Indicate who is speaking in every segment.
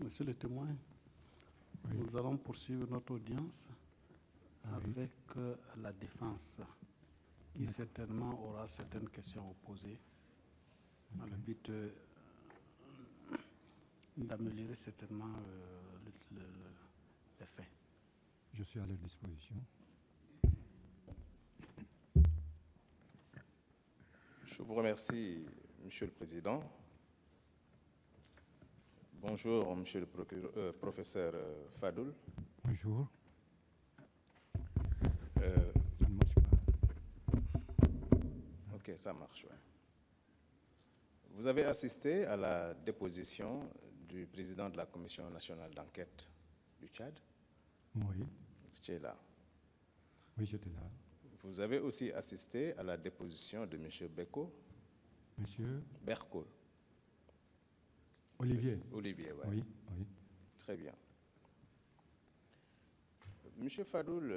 Speaker 1: Monsieur le témoin,
Speaker 2: Oui.
Speaker 1: nous allons poursuivre notre audience avec la défense, qui certainement aura certaines questions à poser, dans le but d'améliorer certainement les faits.
Speaker 2: Je suis à leur disposition.
Speaker 3: Je vous remercie, Monsieur le Président. Bonjour, Monsieur le professeur Fadoul.
Speaker 2: Bonjour. Ça ne marche pas.
Speaker 3: Ok, ça marche. Ouais. Vous avez assisté à la déposition du président de la Commission nationale d'enquête du Tchad.
Speaker 2: Oui.
Speaker 3: J'étais là.
Speaker 2: Oui, j'étais là.
Speaker 3: Vous avez aussi assisté à la déposition de M. Beko.
Speaker 2: Monsieur
Speaker 3: Berko.
Speaker 2: Olivier.
Speaker 3: Olivier, ouais.
Speaker 2: Oui, oui.
Speaker 3: Très bien. Monsieur Fadoul,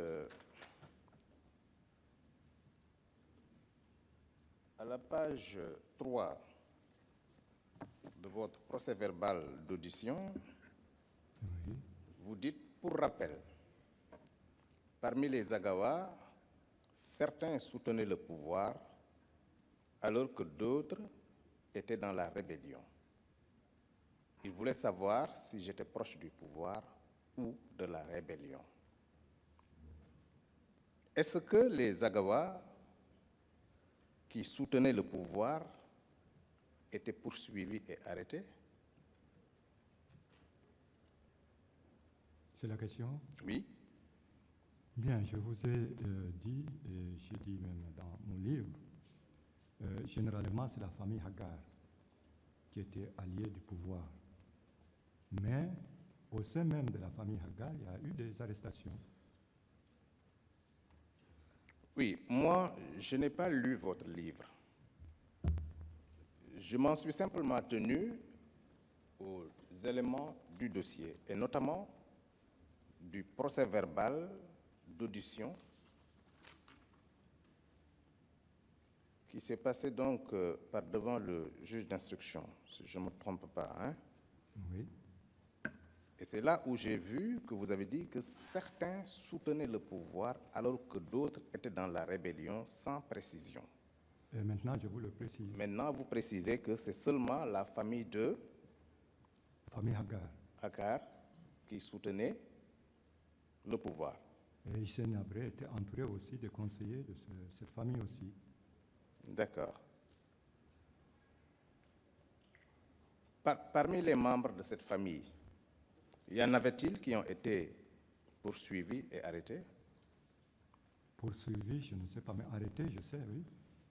Speaker 3: à la page 3 de votre procès-verbal d'audition,
Speaker 2: Oui.
Speaker 3: vous dites, pour rappel, parmi les Agawa, certains soutenaient le pouvoir alors que d'autres étaient dans la rébellion. Ils voulaient savoir si j'étais proche du pouvoir ou de la rébellion. Est-ce que les Agawa qui soutenaient le pouvoir étaient poursuivis et arrêtés?
Speaker 2: C'est la question?
Speaker 3: Oui.
Speaker 2: Bien, je vous ai dit, et j'ai dit même dans mon livre, généralement c'est la famille Hagar qui était alliée du pouvoir. Mais au sein même de la famille Hagar, il y a eu des arrestations.
Speaker 3: Oui, moi, je n'ai pas lu votre livre. Je m'en suis simplement tenu aux éléments du dossier, et notamment du procès-verbal d'audition qui s'est passé donc par devant le juge d'instruction, si je ne me trompe pas. Hein?
Speaker 2: Oui.
Speaker 3: Et c'est là où j'ai vu que vous avez dit que certains soutenaient le pouvoir alors que d'autres étaient dans la rébellion sans précision.
Speaker 2: Et maintenant, je vous le précise.
Speaker 3: Maintenant, vous précisez que c'est seulement la famille de
Speaker 2: La famille Hagar.
Speaker 3: Hagar qui soutenait le pouvoir.
Speaker 2: Et Hissène Nabré était entouré aussi des conseillers de cette famille aussi.
Speaker 3: D'accord. Parmi les membres de cette famille, y en avait-il qui ont été poursuivis et arrêtés?
Speaker 2: Poursuivi, je ne sais pas, mais arrêté, je sais, oui.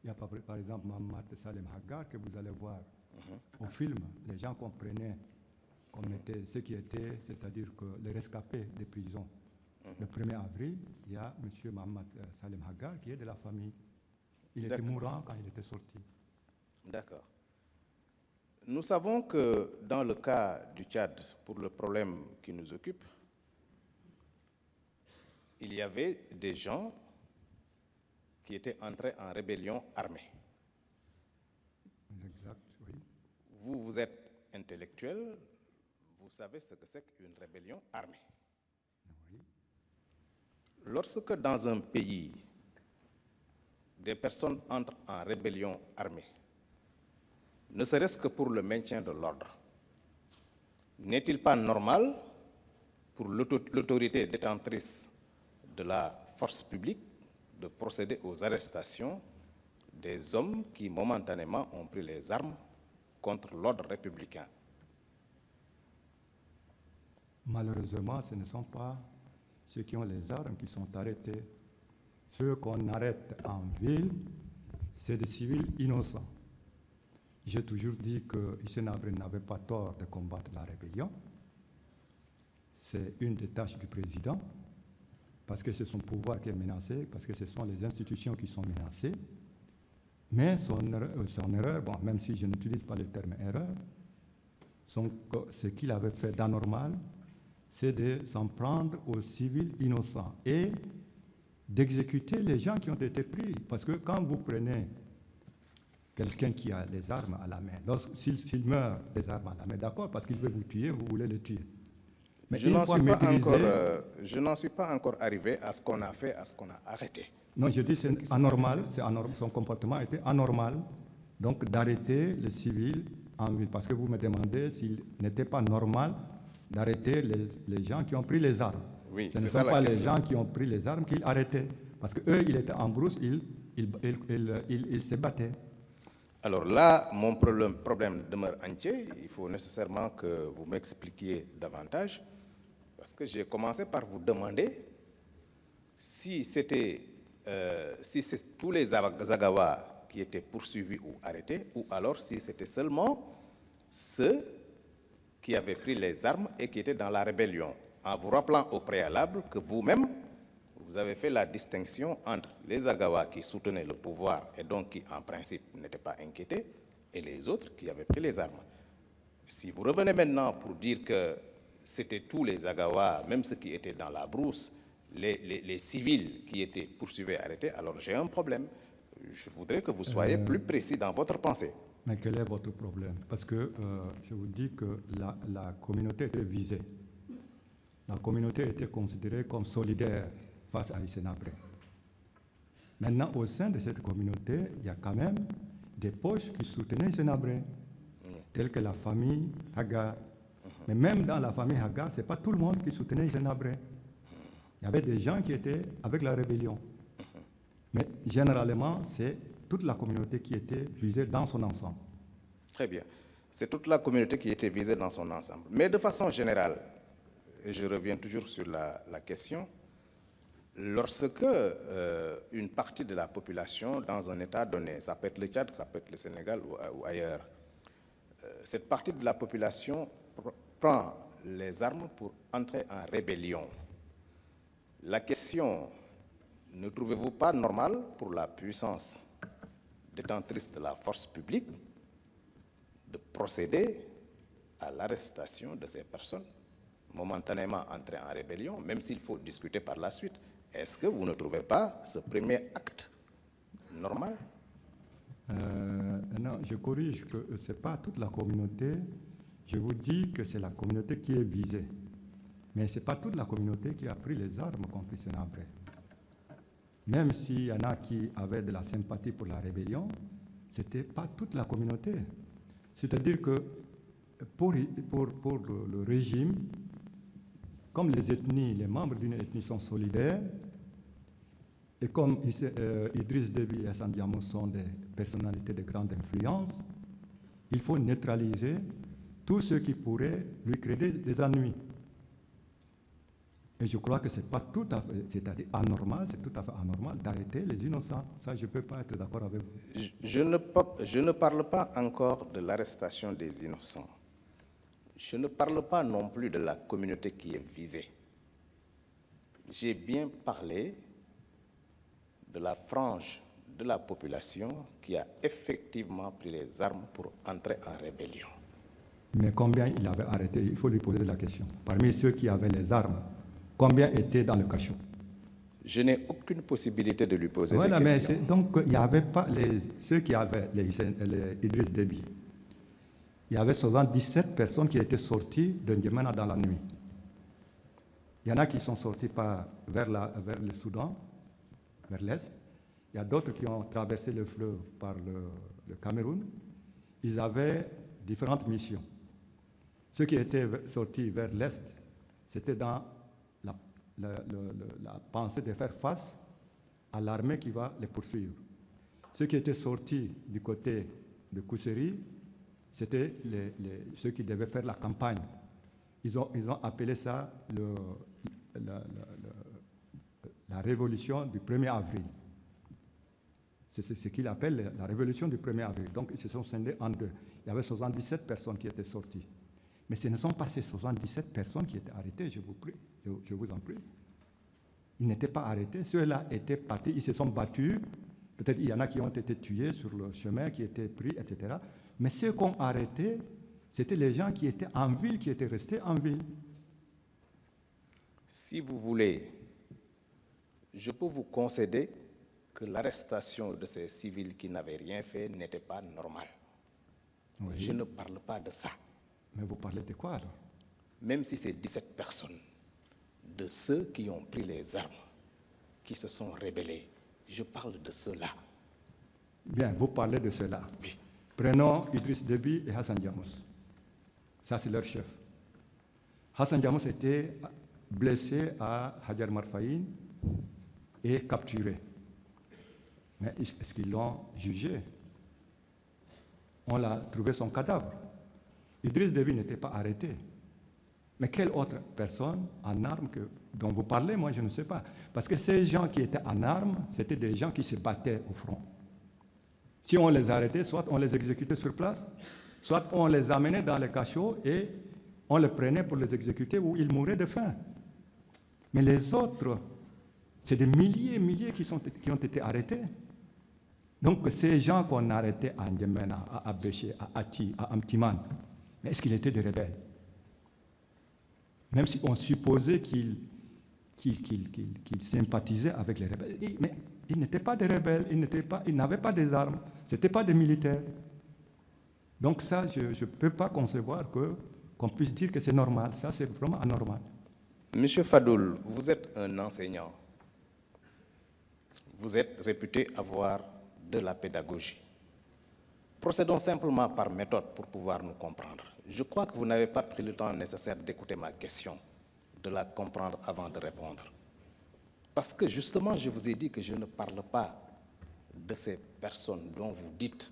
Speaker 2: Il y a par exemple Mohamed Salem Hagar que vous allez voir au film. Les gens comprenaient comme était, ce qui était, c'est-à-dire que les rescapés des prisons. Le 1er avril, il y a M. Mohamed Salem Hagar qui est de la famille. Il était mourant quand il était sorti.
Speaker 3: D'accord. Nous savons que dans le cas du Tchad, pour le problème qui nous occupe, il y avait des gens qui étaient entrés en rébellion armée.
Speaker 2: Exact, oui.
Speaker 3: Vous, vous êtes intellectuel, vous savez ce que c'est qu'une rébellion armée.
Speaker 2: Oui.
Speaker 3: Lorsque dans un pays, des personnes entrent en rébellion armée, ne serait-ce que pour le maintien de l'ordre, n'est-il pas normal pour l'autorité détentrice de la force publique de procéder aux arrestations des hommes qui momentanément ont pris les armes contre l'ordre républicain?
Speaker 2: Malheureusement, ce ne sont pas ceux qui ont les armes qui sont arrêtés. Ceux qu'on arrête en ville, c'est des civils innocents. J'ai toujours dit que Hissène Habré n'avait pas tort de combattre la rébellion. C'est une des tâches du président, parce que c'est son pouvoir qui est menacé, parce que ce sont les institutions qui sont menacées. Mais son erreur, bon, même si je n'utilise pas le terme erreur, ce qu'il avait fait d'anormal, c'est de s'en prendre aux civils innocents et d'exécuter les gens qui ont été pris. Parce que quand vous prenez quelqu'un qui a les armes à la main. S'il meurt des armes à la main, d'accord, parce qu'il veut vous tuer, vous voulez le tuer. Mais
Speaker 3: je n'en suis pas encore arrivé à ce qu'on a fait, à ce qu'on a arrêté.
Speaker 2: Non, je dis c'est anormal, son comportement était anormal, donc d'arrêter les civils en ville. Parce que vous me demandez s'il n'était pas normal d'arrêter les gens qui ont pris les armes.
Speaker 3: Oui,
Speaker 2: ce ne sont pas les gens qui ont pris les armes qu'il arrêtait. Parce qu'eux, ils étaient en brousse, ils se battaient.
Speaker 3: Alors là, mon problème demeure entier. Il faut nécessairement que vous m'expliquiez davantage. Parce que j'ai commencé par vous demander si c'est tous les Zagawa qui étaient poursuivis ou arrêtés, ou alors si c'était seulement ceux qui avaient pris les armes et qui étaient dans la rébellion. En vous rappelant au préalable que vous-même, vous avez fait la distinction entre les Zagawa qui soutenaient le pouvoir et donc qui, en principe, n'étaient pas inquiétés, et les autres qui avaient pris les armes. Si vous revenez maintenant pour dire que c'était tous les Zagawa, même ceux qui étaient dans la brousse, les civils qui étaient poursuivis et arrêtés, alors j'ai un problème. Je voudrais que vous soyez plus précis dans votre pensée.
Speaker 2: Mais quel est votre problème? Parce que je vous dis que la communauté était visée. La communauté était considérée comme solidaire face à Issenabré. Maintenant, au sein de cette communauté, il y a quand même des poches qui soutenaient Issenabré, telles que la famille Haga. Mais même dans la famille Haga, ce n'est pas tout le monde qui soutenait Issenabré. Il y avait des gens qui étaient avec la rébellion. Mais généralement, c'est toute la communauté qui était visée dans son ensemble.
Speaker 3: Très bien. C'est toute la communauté qui était visée dans son ensemble. Mais de façon générale, et je reviens toujours sur la question, lorsque une partie de la population dans un État donné, ça peut être le Tchad, ça peut être le Sénégal ou ailleurs, cette partie de la population prend les armes pour entrer en rébellion. La question, ne trouvez-vous pas normal pour la puissance détentrice de la force publique de procéder à l'arrestation de ces personnes momentanément entrées en rébellion, même s'il faut discuter par la suite? Est-ce que vous ne trouvez pas ce premier acte normal?
Speaker 2: Non, je corrige que ce n'est pas toute la communauté. Je vous dis que c'est la communauté qui est visée. Mais ce n'est pas toute la communauté qui a pris les armes contre Issenabré. Même s'il y en a qui avaient de la sympathie pour la rébellion, ce n'était pas toute la communauté. C'est-à-dire que pour le régime, comme les membres d'une ethnie sont solidaires, et comme Idriss Déby et Hassan Diamo sont des personnalités de grande influence, il faut neutraliser tous ceux qui pourraient lui créer des ennuis. Et je crois que ce n'est pas tout à fait, c'est-à-dire anormal, c'est tout à fait anormal d'arrêter les innocents. Ça, je ne peux pas être d'accord avec vous.
Speaker 3: Je ne parle pas encore de l'arrestation des innocents. Je ne parle pas non plus de la communauté qui est visée. J'ai bien parlé de la frange de la population qui a effectivement pris les armes pour entrer en rébellion.
Speaker 2: Mais combien il avait arrêté? Il faut lui poser la question. Parmi ceux qui avaient les armes, combien étaient dans le cachot?
Speaker 3: Je n'ai aucune possibilité de lui poser des
Speaker 2: questions.
Speaker 3: questions.
Speaker 2: Donc, il n'y avait pas ceux qui avaient les Idriss Déby. Il y avait 77 personnes qui étaient sorties de N'Djamena dans la nuit. Il y en a qui sont sortis vers le Soudan, vers l'Est. Il y a d'autres qui ont traversé le fleuve par le Cameroun. Ils avaient différentes missions. Ceux qui étaient sortis vers l'Est, c'était dans la pensée de faire face à l'armée qui va les poursuivre. Ceux qui étaient sortis du côté de Kousséri, c'était ceux qui devaient faire la campagne. Ils ont appelé ça la révolution du 1er avril. C'est ce qu'ils appellent la révolution du 1er avril. Donc, ils se sont scindés en deux. Il y avait 77 personnes qui étaient sorties. Mais ce ne sont pas ces 77 personnes qui étaient arrêtées, je vous en prie. Ils n'étaient pas arrêtés. Ceux-là étaient partis, ils se sont battus. Peut-être il y en a qui ont été tués sur le chemin, qui étaient pris, etc. Mais ceux qu'on a arrêtés, c'était les gens qui étaient en ville, qui étaient restés en ville.
Speaker 3: Si vous voulez, je peux vous concéder que l'arrestation de ces civils qui n'avaient rien fait n'était pas normale.
Speaker 2: Oui.
Speaker 3: Je ne parle pas de ça.
Speaker 2: Mais vous parlez de quoi alors?
Speaker 3: Même si c'est 17 personnes, de ceux qui ont pris les armes, qui se sont rebellés, je parle de ceux-là.
Speaker 2: Bien, vous parlez de cela.
Speaker 3: Oui.
Speaker 2: Prenons Idriss Déby et Hassan Diamos. Ça, c'est leur chef. Hassan Diamos était blessé à Hajar Marfaïn et capturé. Mais est-ce qu'ils l'ont jugé? On a trouvé son cadavre. Idriss Déby n'était pas arrêté. Mais quelle autre personne en armes dont vous parlez, moi je ne sais pas. Parce que ces gens qui étaient en armes, c'était des gens qui se battaient au front. Si on les arrêtait, soit on les exécutait sur place, soit on les amenait dans les cachots et on les prenait pour les exécuter ou ils mouraient de faim. Mais les autres, c'est des milliers et milliers qui ont été arrêtés. Donc ces gens qu'on arrêtait à N'Djamena, à Abéché, à Ati, à Amtiman, mais est-ce qu'ils étaient des rebelles? Même si on supposait qu'ils sympathisaient avec les rebelles. Mais ils n'étaient pas des rebelles, ils n'avaient pas des armes, ce n'étaient pas des militaires. Donc ça, je ne peux pas concevoir qu'on puisse dire que c'est normal. Ça, c'est vraiment anormal.
Speaker 3: Monsieur Fadoul, vous êtes un enseignant. Vous êtes réputé avoir de la pédagogie. Procédons simplement par méthode pour pouvoir nous comprendre. Je crois que vous n'avez pas pris le temps nécessaire d'écouter ma question, de la comprendre avant de répondre. Parce que justement, je vous ai dit que je ne parle pas de ces personnes dont vous dites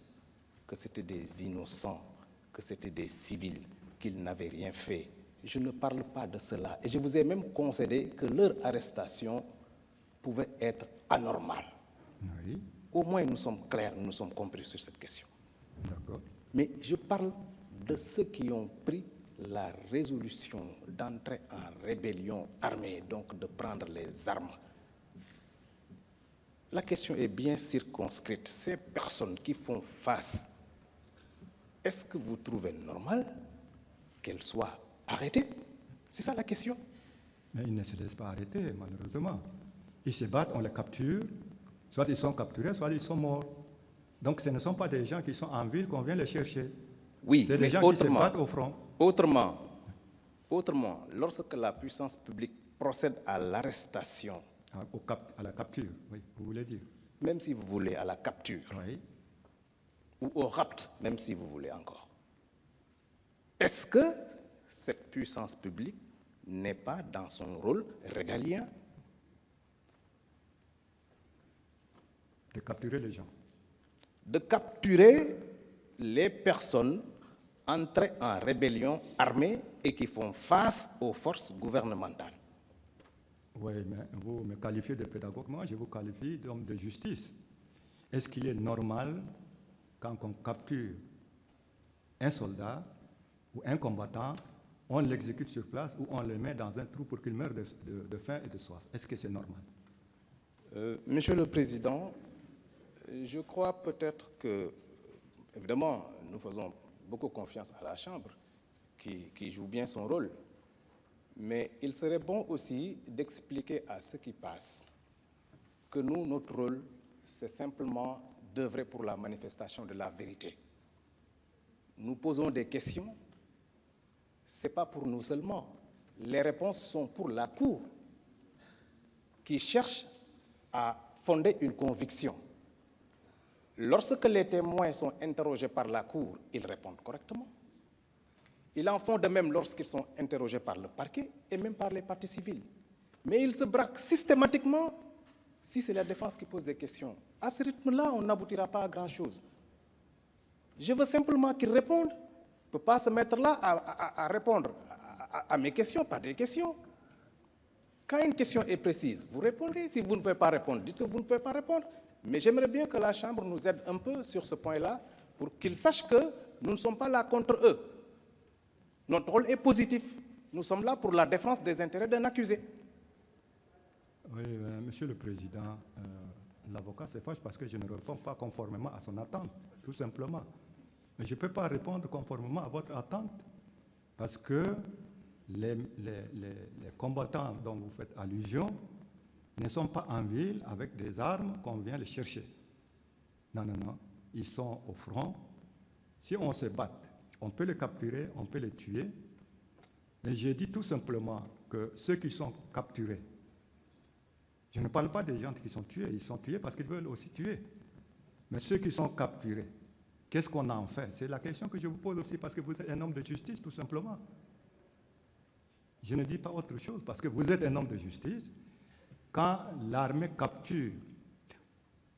Speaker 3: que c'était des innocents, que c'était des civils, qu'ils n'avaient rien fait. Je ne parle pas de cela. Et je vous ai même concédé que leur arrestation pouvait être anormale.
Speaker 2: Oui.
Speaker 3: Au moins, nous sommes clairs, nous sommes compris sur cette question.
Speaker 2: D'accord.
Speaker 3: Mais je parle de ceux qui ont pris la résolution d'entrer en rébellion armée, donc de prendre les armes. La question est bien circonscrite. Ces personnes qui font face, est-ce que vous trouvez normal qu'elles soient arrêtées? C'est ça la question.
Speaker 2: Mais ils ne se laissent pas arrêter, malheureusement. Ils se battent, on les capture, soit ils sont capturés, soit ils sont morts. Donc ce ne sont pas des gens qui sont en ville qu'on vient les chercher.
Speaker 3: Oui,
Speaker 2: c'est des
Speaker 3: mais
Speaker 2: gens qui se battent au front.
Speaker 3: Autrement, lorsque la puissance publique procède à l'arrestation,
Speaker 2: À la capture, oui, vous voulez dire.
Speaker 3: même si vous voulez, à la capture,
Speaker 2: Oui.
Speaker 3: ou au rapt, même si vous voulez encore, est-ce que cette puissance publique n'est pas dans son rôle régalien?
Speaker 2: De capturer les gens.
Speaker 3: De capturer les personnes entrées en rébellion armée et qui font face aux forces gouvernementales.
Speaker 2: Oui, mais vous me qualifiez de pédagogue, moi je vous qualifie d'homme de justice. Est-ce qu'il est normal, quand on capture un soldat ou un combattant, on l'exécute sur place ou on le met dans un trou pour qu'il meure de faim et de soif? Est-ce que c'est normal?
Speaker 3: Monsieur le Président, je crois peut-être que, évidemment, nous faisons beaucoup confiance à la Chambre, qui joue bien son rôle. Mais il serait bon aussi d'expliquer à ceux qui passent que nous, notre rôle, c'est simplement d'œuvrer pour la manifestation de la vérité. Nous posons des questions, ce n'est pas pour nous seulement. Les réponses sont pour la Cour, qui cherche à fonder une conviction. Lorsque les témoins sont interrogés par la Cour, ils répondent correctement. Ils en font de même lorsqu'ils sont interrogés par le parquet et même par les parties civiles. Mais ils se braquent systématiquement si c'est la défense qui pose des questions. À ce rythme-là, on n'aboutira pas à grand-chose. Je veux simplement qu'ils répondent. On ne peut pas se mettre là à répondre à mes questions par des questions. Quand une question est précise, vous répondez. Si vous ne pouvez pas répondre, dites que vous ne pouvez pas répondre. Mais j'aimerais bien que la Chambre nous aide un peu sur ce point-là pour qu'ils sachent que nous ne sommes pas là contre eux. Notre rôle est positif. Nous sommes là pour la défense des intérêts d'un accusé.
Speaker 2: Oui, Monsieur le Président, l'avocat se fâche parce que je ne réponds pas conformément à son attente, tout simplement. Mais je ne peux pas répondre conformément à votre attente parce que les combattants dont vous faites allusion ne sont pas en ville avec des armes qu'on vient les chercher. Non, non, non. Ils sont au front. Si on se bat, on peut les capturer, on peut les tuer. Mais j'ai dit tout simplement que ceux qui sont capturés, je ne parle pas des gens qui sont tués, ils sont tués parce qu'ils veulent aussi tuer. Mais ceux qui sont capturés, qu'est-ce qu'on en fait? C'est la question que je vous pose aussi parce que vous êtes un homme de justice, tout simplement. Je ne dis pas autre chose parce que vous êtes un homme de justice. Quand l'armée capture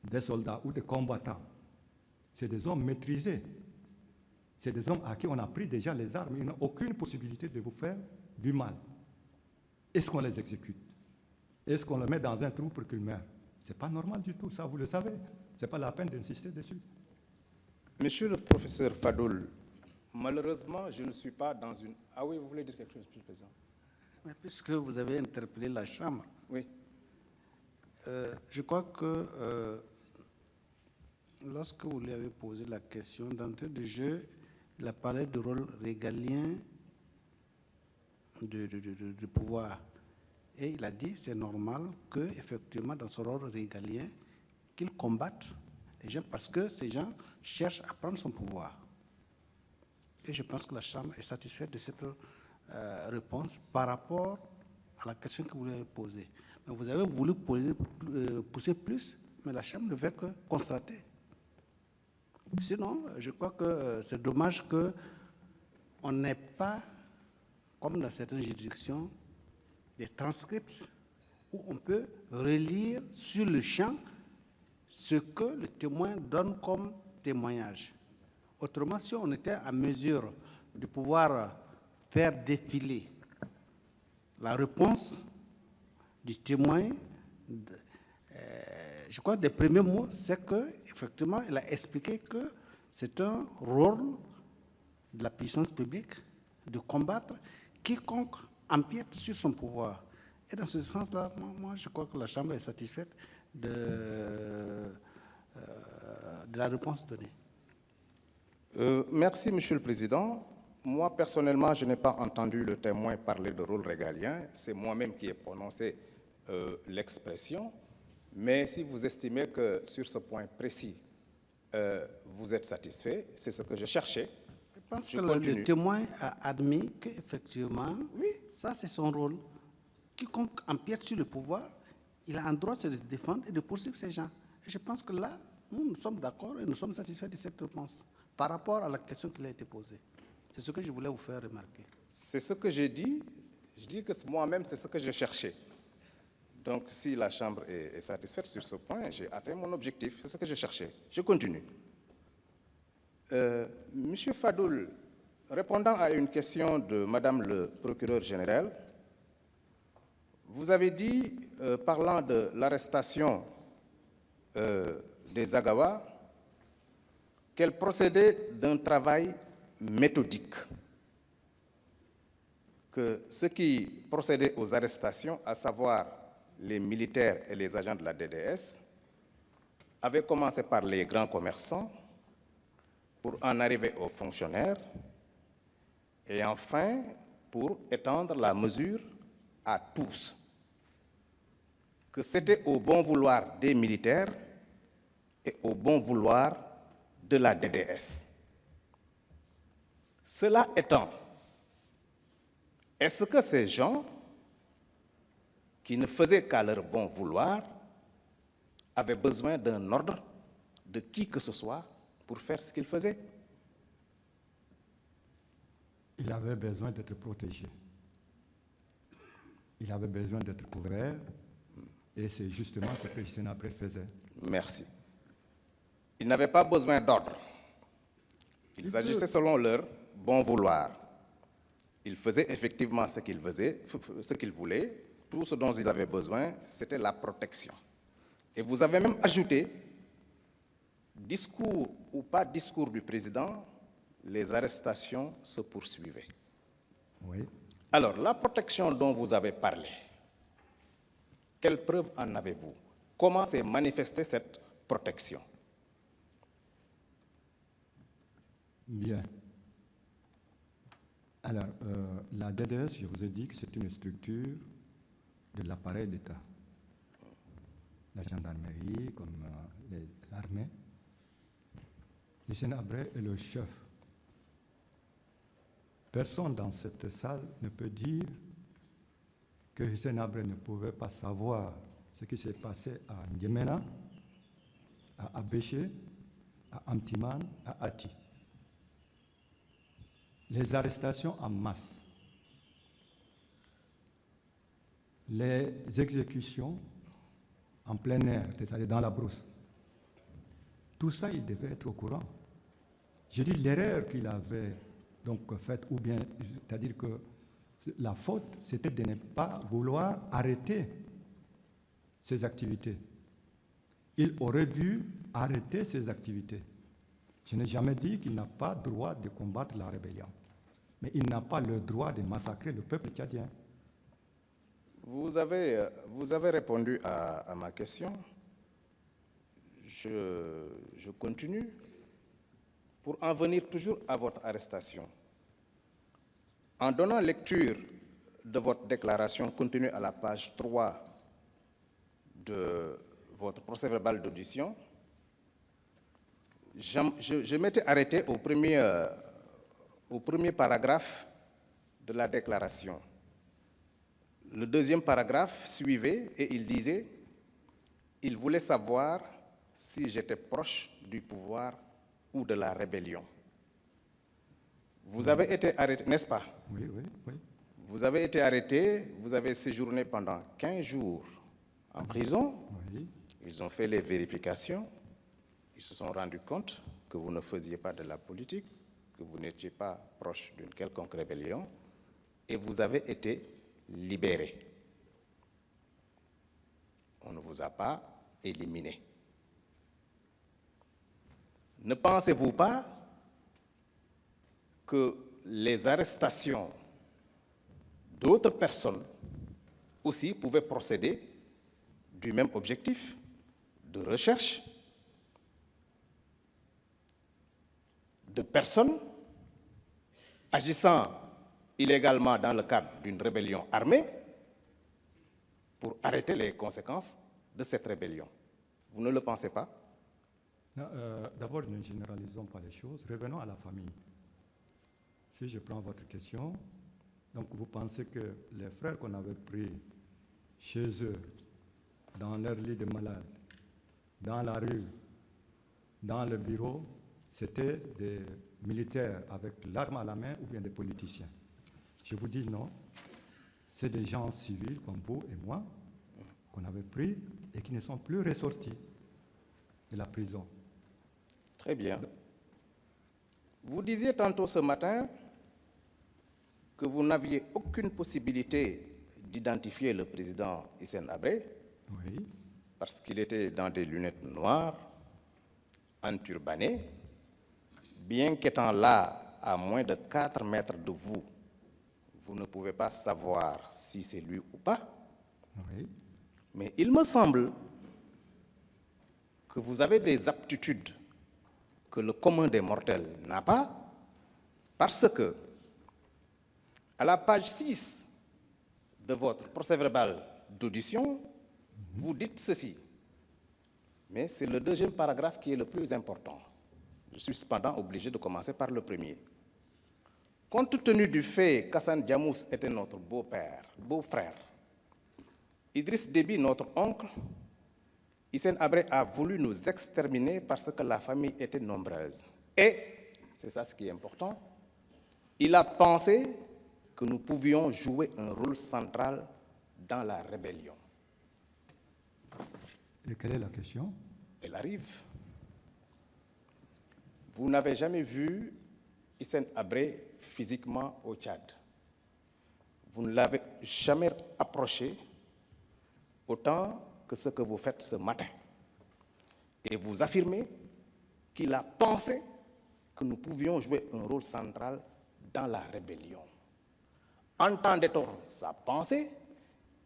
Speaker 2: des soldats ou des combattants, c'est des hommes maîtrisés. C'est des hommes à qui on a pris déjà les armes. Ils n'ont aucune possibilité de vous faire du mal. Est-ce qu'on les exécute? Est-ce qu'on les met dans un trou pour qu'ils meurent? Ce n'est pas normal du tout, ça vous le savez. Ce n'est pas la peine d'insister dessus.
Speaker 3: Monsieur le professeur Fadoul, malheureusement, je ne suis pas dans une... Ah oui, vous voulez dire quelque chose, Monsieur le Président?
Speaker 1: Mais puisque vous avez interpellé la Chambre,
Speaker 3: Oui.
Speaker 1: Je crois que lorsque vous lui avez posé la question d'entrée de jeu, il a parlé du rôle régalien du pouvoir. Et il a dit c'est normal qu'effectivement, dans ce rôle régalien, qu'il combatte les gens parce que ces gens cherchent à prendre son pouvoir. Et je pense que la Chambre est satisfaite de cette réponse par rapport à la question que vous lui avez posée. Mais vous avez voulu pousser plus, mais la Chambre ne fait que constater. Sinon, je crois que c'est dommage qu'on n'ait pas, comme dans certaines juridictions, des transcripts où on peut relire sur le champ ce que le témoin donne comme témoignage. Autrement, si on était à mesure de pouvoir faire défiler la réponse du témoin, je crois que les premiers mots, c'est qu'effectivement, il a expliqué que c'est un rôle de la puissance publique de combattre quiconque empiète sur son pouvoir. Et dans ce sens-là, moi, je crois que la Chambre est satisfaite de la réponse donnée.
Speaker 3: Merci, Monsieur le Président. Moi, personnellement, je n'ai pas entendu le témoin parler de rôle régalien. C'est moi-même qui ai prononcé l'expression. Mais si vous estimez que sur ce point précis, vous êtes satisfait, c'est ce que je cherchais.
Speaker 1: Je pense que le témoin a admis qu'effectivement, oui, ça c'est son rôle. Quiconque empiète sur le pouvoir, il a un droit de se défendre et de poursuivre ces gens. Et je pense que là, nous sommes d'accord et nous sommes satisfaits de cette réponse par rapport à la question qui a été posée. C'est ce que je voulais vous faire remarquer.
Speaker 3: C'est ce que j'ai dit. Je dis que moi-même, c'est ce que je cherchais. Donc, si la Chambre est satisfaite sur ce point, j'ai atteint mon objectif. C'est ce que je cherchais. Je continue. Monsieur Fadoul, répondant à une question de Madame le procureur général, vous avez dit, parlant de l'arrestation des Agawa, qu'elle procédait d'un travail méthodique, que ceux qui procédaient aux arrestations, à savoir les militaires et les agents de la DDS, avaient commencé par les grands commerçants pour en arriver aux fonctionnaires et enfin pour étendre la mesure à tous. Que c'était au bon vouloir des militaires et au bon vouloir de la DDS. Cela étant, est-ce que ces gens qui ne faisaient qu'à leur bon vouloir avaient besoin d'un ordre de qui que ce soit pour faire ce qu'ils faisaient?
Speaker 2: Il avait besoin d'être protégé. Il avait besoin d'être couvert. Et c'est justement ce que Sénapré faisait.
Speaker 3: Merci. Ils n'avaient pas besoin d'ordre. Ils agissaient selon leur bon vouloir. Ils faisaient effectivement ce qu'ils voulaient. Tout ce dont ils avaient besoin, c'était la protection. Et vous avez même ajouté, discours ou pas discours du président, les arrestations se poursuivaient.
Speaker 2: Oui.
Speaker 3: Alors, la protection dont vous avez parlé, quelle preuve en avez-vous? Comment s'est manifestée cette protection?
Speaker 2: Bien. Alors, la DDS, je vous ai dit que c'est une structure de l'appareil d'État. la gendarmerie, comme l'armée. Hissène Habré est le chef. Personne dans cette salle ne peut dire que Hissène Habré ne pouvait pas savoir ce qui s'est passé à N'Djamena, à Abéché, à Amtiman, à Ati. Les arrestations en masse, les exécutions en plein air, c'est-à-dire dans la brousse, tout ça, il devait être au courant. Je dis l'erreur qu'il avait donc faite, ou bien, c'est-à-dire que la faute, c'était de ne pas vouloir arrêter ses activités. Il aurait dû arrêter ses activités. Je n'ai jamais dit qu'il n'a pas le droit de combattre la rébellion, mais il n'a pas le droit de massacrer le peuple tchadien.
Speaker 3: Vous avez répondu à ma question. Je continue. Pour en venir toujours à votre arrestation, en donnant lecture de votre déclaration contenue à la page 3 de votre procès-verbal d'audition, je m'étais arrêté au premier paragraphe de la déclaration. Le deuxième paragraphe suivait et il disait « Il voulait savoir si j'étais proche du pouvoir ou de la rébellion. » Vous avez été arrêté, n'est-ce pas?
Speaker 2: Oui, oui, oui.
Speaker 3: Vous avez été arrêté, vous avez séjourné pendant 15 jours en prison.
Speaker 2: Oui.
Speaker 3: Ils ont fait les vérifications. Ils se sont rendus compte que vous ne faisiez pas de la politique, que vous n'étiez pas proche d'une quelconque rébellion, et vous avez été libéré. On ne vous a pas éliminé. Ne pensez-vous pas que les arrestations d'autres personnes aussi pouvaient procéder du même objectif de recherche de personnes agissant illégalement dans le cadre d'une rébellion armée pour arrêter les conséquences de cette rébellion? Vous ne le pensez pas?
Speaker 2: D'abord, ne généralisons pas les choses. Revenons à la famille. Si je prends votre question, donc vous pensez que les frères qu'on avait pris chez eux, dans leur lit de malade, dans la rue, dans le bureau, c'était des militaires avec l'arme à la main ou bien des politiciens? Je vous dis non. C'est des gens civils comme vous et moi qu'on avait pris et qui ne sont plus ressortis de la prison.
Speaker 3: Très bien. Vous disiez tantôt ce matin que vous n'aviez aucune possibilité d'identifier le président Hissène Habré.
Speaker 2: Oui.
Speaker 3: Parce qu'il était dans des lunettes noires, enturbané, bien qu'étant là à moins de 4 mètres de vous, vous ne pouvez pas savoir si c'est lui ou pas.
Speaker 2: Oui.
Speaker 3: Mais il me semble que vous avez des aptitudes que le commun des mortels n'a pas, parce que, à la page 6 de votre procès-verbal d'audition, vous dites ceci. Mais c'est le deuxième paragraphe qui est le plus important. Je suis cependant obligé de commencer par le premier. Compte tenu du fait qu'Hassane Diamous était notre beau-frère, Idriss Déby, notre oncle, Hissène Habré a voulu nous exterminer parce que la famille était nombreuse. Et, c'est ça ce qui est important, il a pensé que nous pouvions jouer un rôle central dans la rébellion.
Speaker 2: Et quelle est la question?
Speaker 3: Elle arrive. Vous n'avez jamais vu Hissène Habré physiquement au Tchad. Vous ne l'avez jamais approché autant que ce que vous faites ce matin. Et vous affirmez qu'il a pensé que nous pouvions jouer un rôle central dans la rébellion. Entendait-on sa pensée?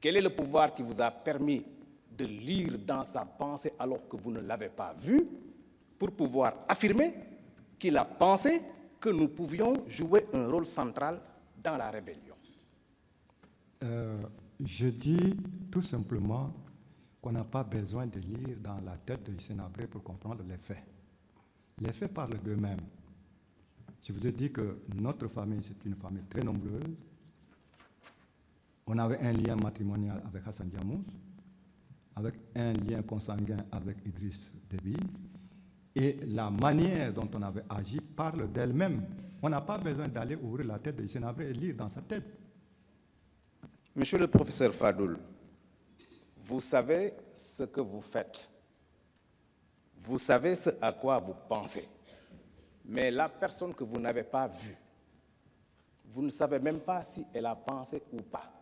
Speaker 3: Quel est le pouvoir qui vous a permis de lire dans sa pensée alors que vous ne l'avez pas vu pour pouvoir affirmer qu'il a pensé que nous pouvions jouer un rôle central dans la rébellion?
Speaker 2: Je dis tout simplement qu'on n'a pas besoin de lire dans la tête de Hissène Habré pour comprendre les faits. Les faits parlent d'eux-mêmes. Je vous ai dit que notre famille, c'est une famille très nombreuse. On avait un lien matrimonial avec Hassan Diamous, avec un lien consanguin avec Idriss Déby, et la manière dont on avait agi parle d'elle-même. On n'a pas besoin d'aller ouvrir la tête de Hissène Habré et lire dans sa tête.
Speaker 3: Monsieur le professeur Fadoul, vous savez ce que vous faites. Vous savez ce à quoi vous pensez. Mais la personne que vous n'avez pas vue, vous ne savez même pas si elle a pensé ou pas.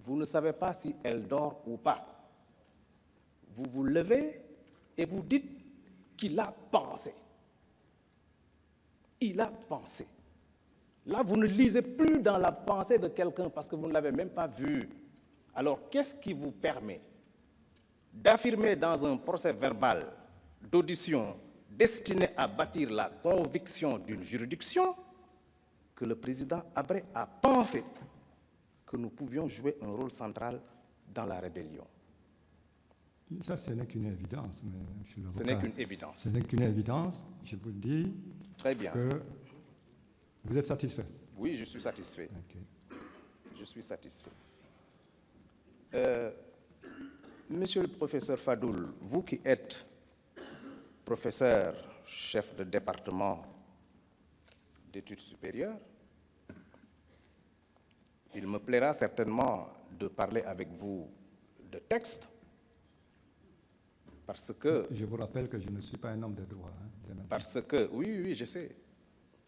Speaker 3: Vous ne savez pas si elle dort ou pas. Vous vous levez et vous dites qu'il a pensé. Il a pensé. Là, vous ne lisez plus dans la pensée de quelqu'un parce que vous ne l'avez même pas vu. Alors, qu'est-ce qui vous permet d'affirmer dans un procès verbal d'audition destiné à bâtir la conviction d'une juridiction que le président Habré a pensé que nous pouvions jouer un rôle central dans la rébellion?
Speaker 2: Ça, ce n'est qu'une évidence. Mais
Speaker 3: ce n'est qu'une évidence.
Speaker 2: Ce n'est qu'une évidence. Je vous dis
Speaker 3: très bien.
Speaker 2: Que vous êtes satisfait.
Speaker 3: Oui, je suis satisfait.
Speaker 2: Okay.
Speaker 3: Je suis satisfait. Monsieur le professeur Fadoul, vous qui êtes professeur, chef de département d'études supérieures, il me plaira certainement de parler avec vous de textes, parce que...
Speaker 2: Je vous rappelle que je ne suis pas un homme de droit.
Speaker 3: Parce que, oui, je sais,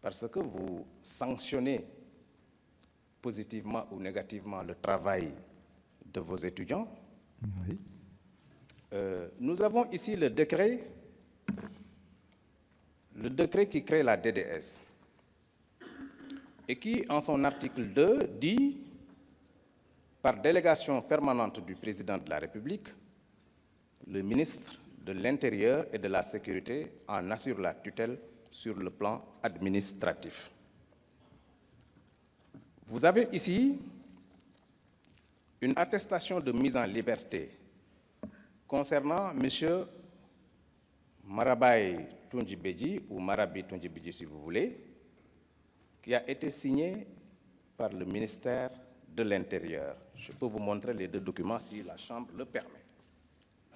Speaker 3: parce que vous sanctionnez positivement ou négativement le travail de vos étudiants.
Speaker 2: Oui.
Speaker 3: Nous avons ici le décret qui crée la DDS et qui, en son article 2, dit « Par délégation permanente du président de la République, le ministre de l'Intérieur et de la Sécurité en assure la tutelle sur le plan administratif. » Vous avez ici une attestation de mise en liberté concernant M. Marabay Toundjibedji, ou Marabi Toundjibedji si vous voulez, qui a été signée par le ministère de l'Intérieur. Je peux vous montrer les deux documents si la Chambre le permet.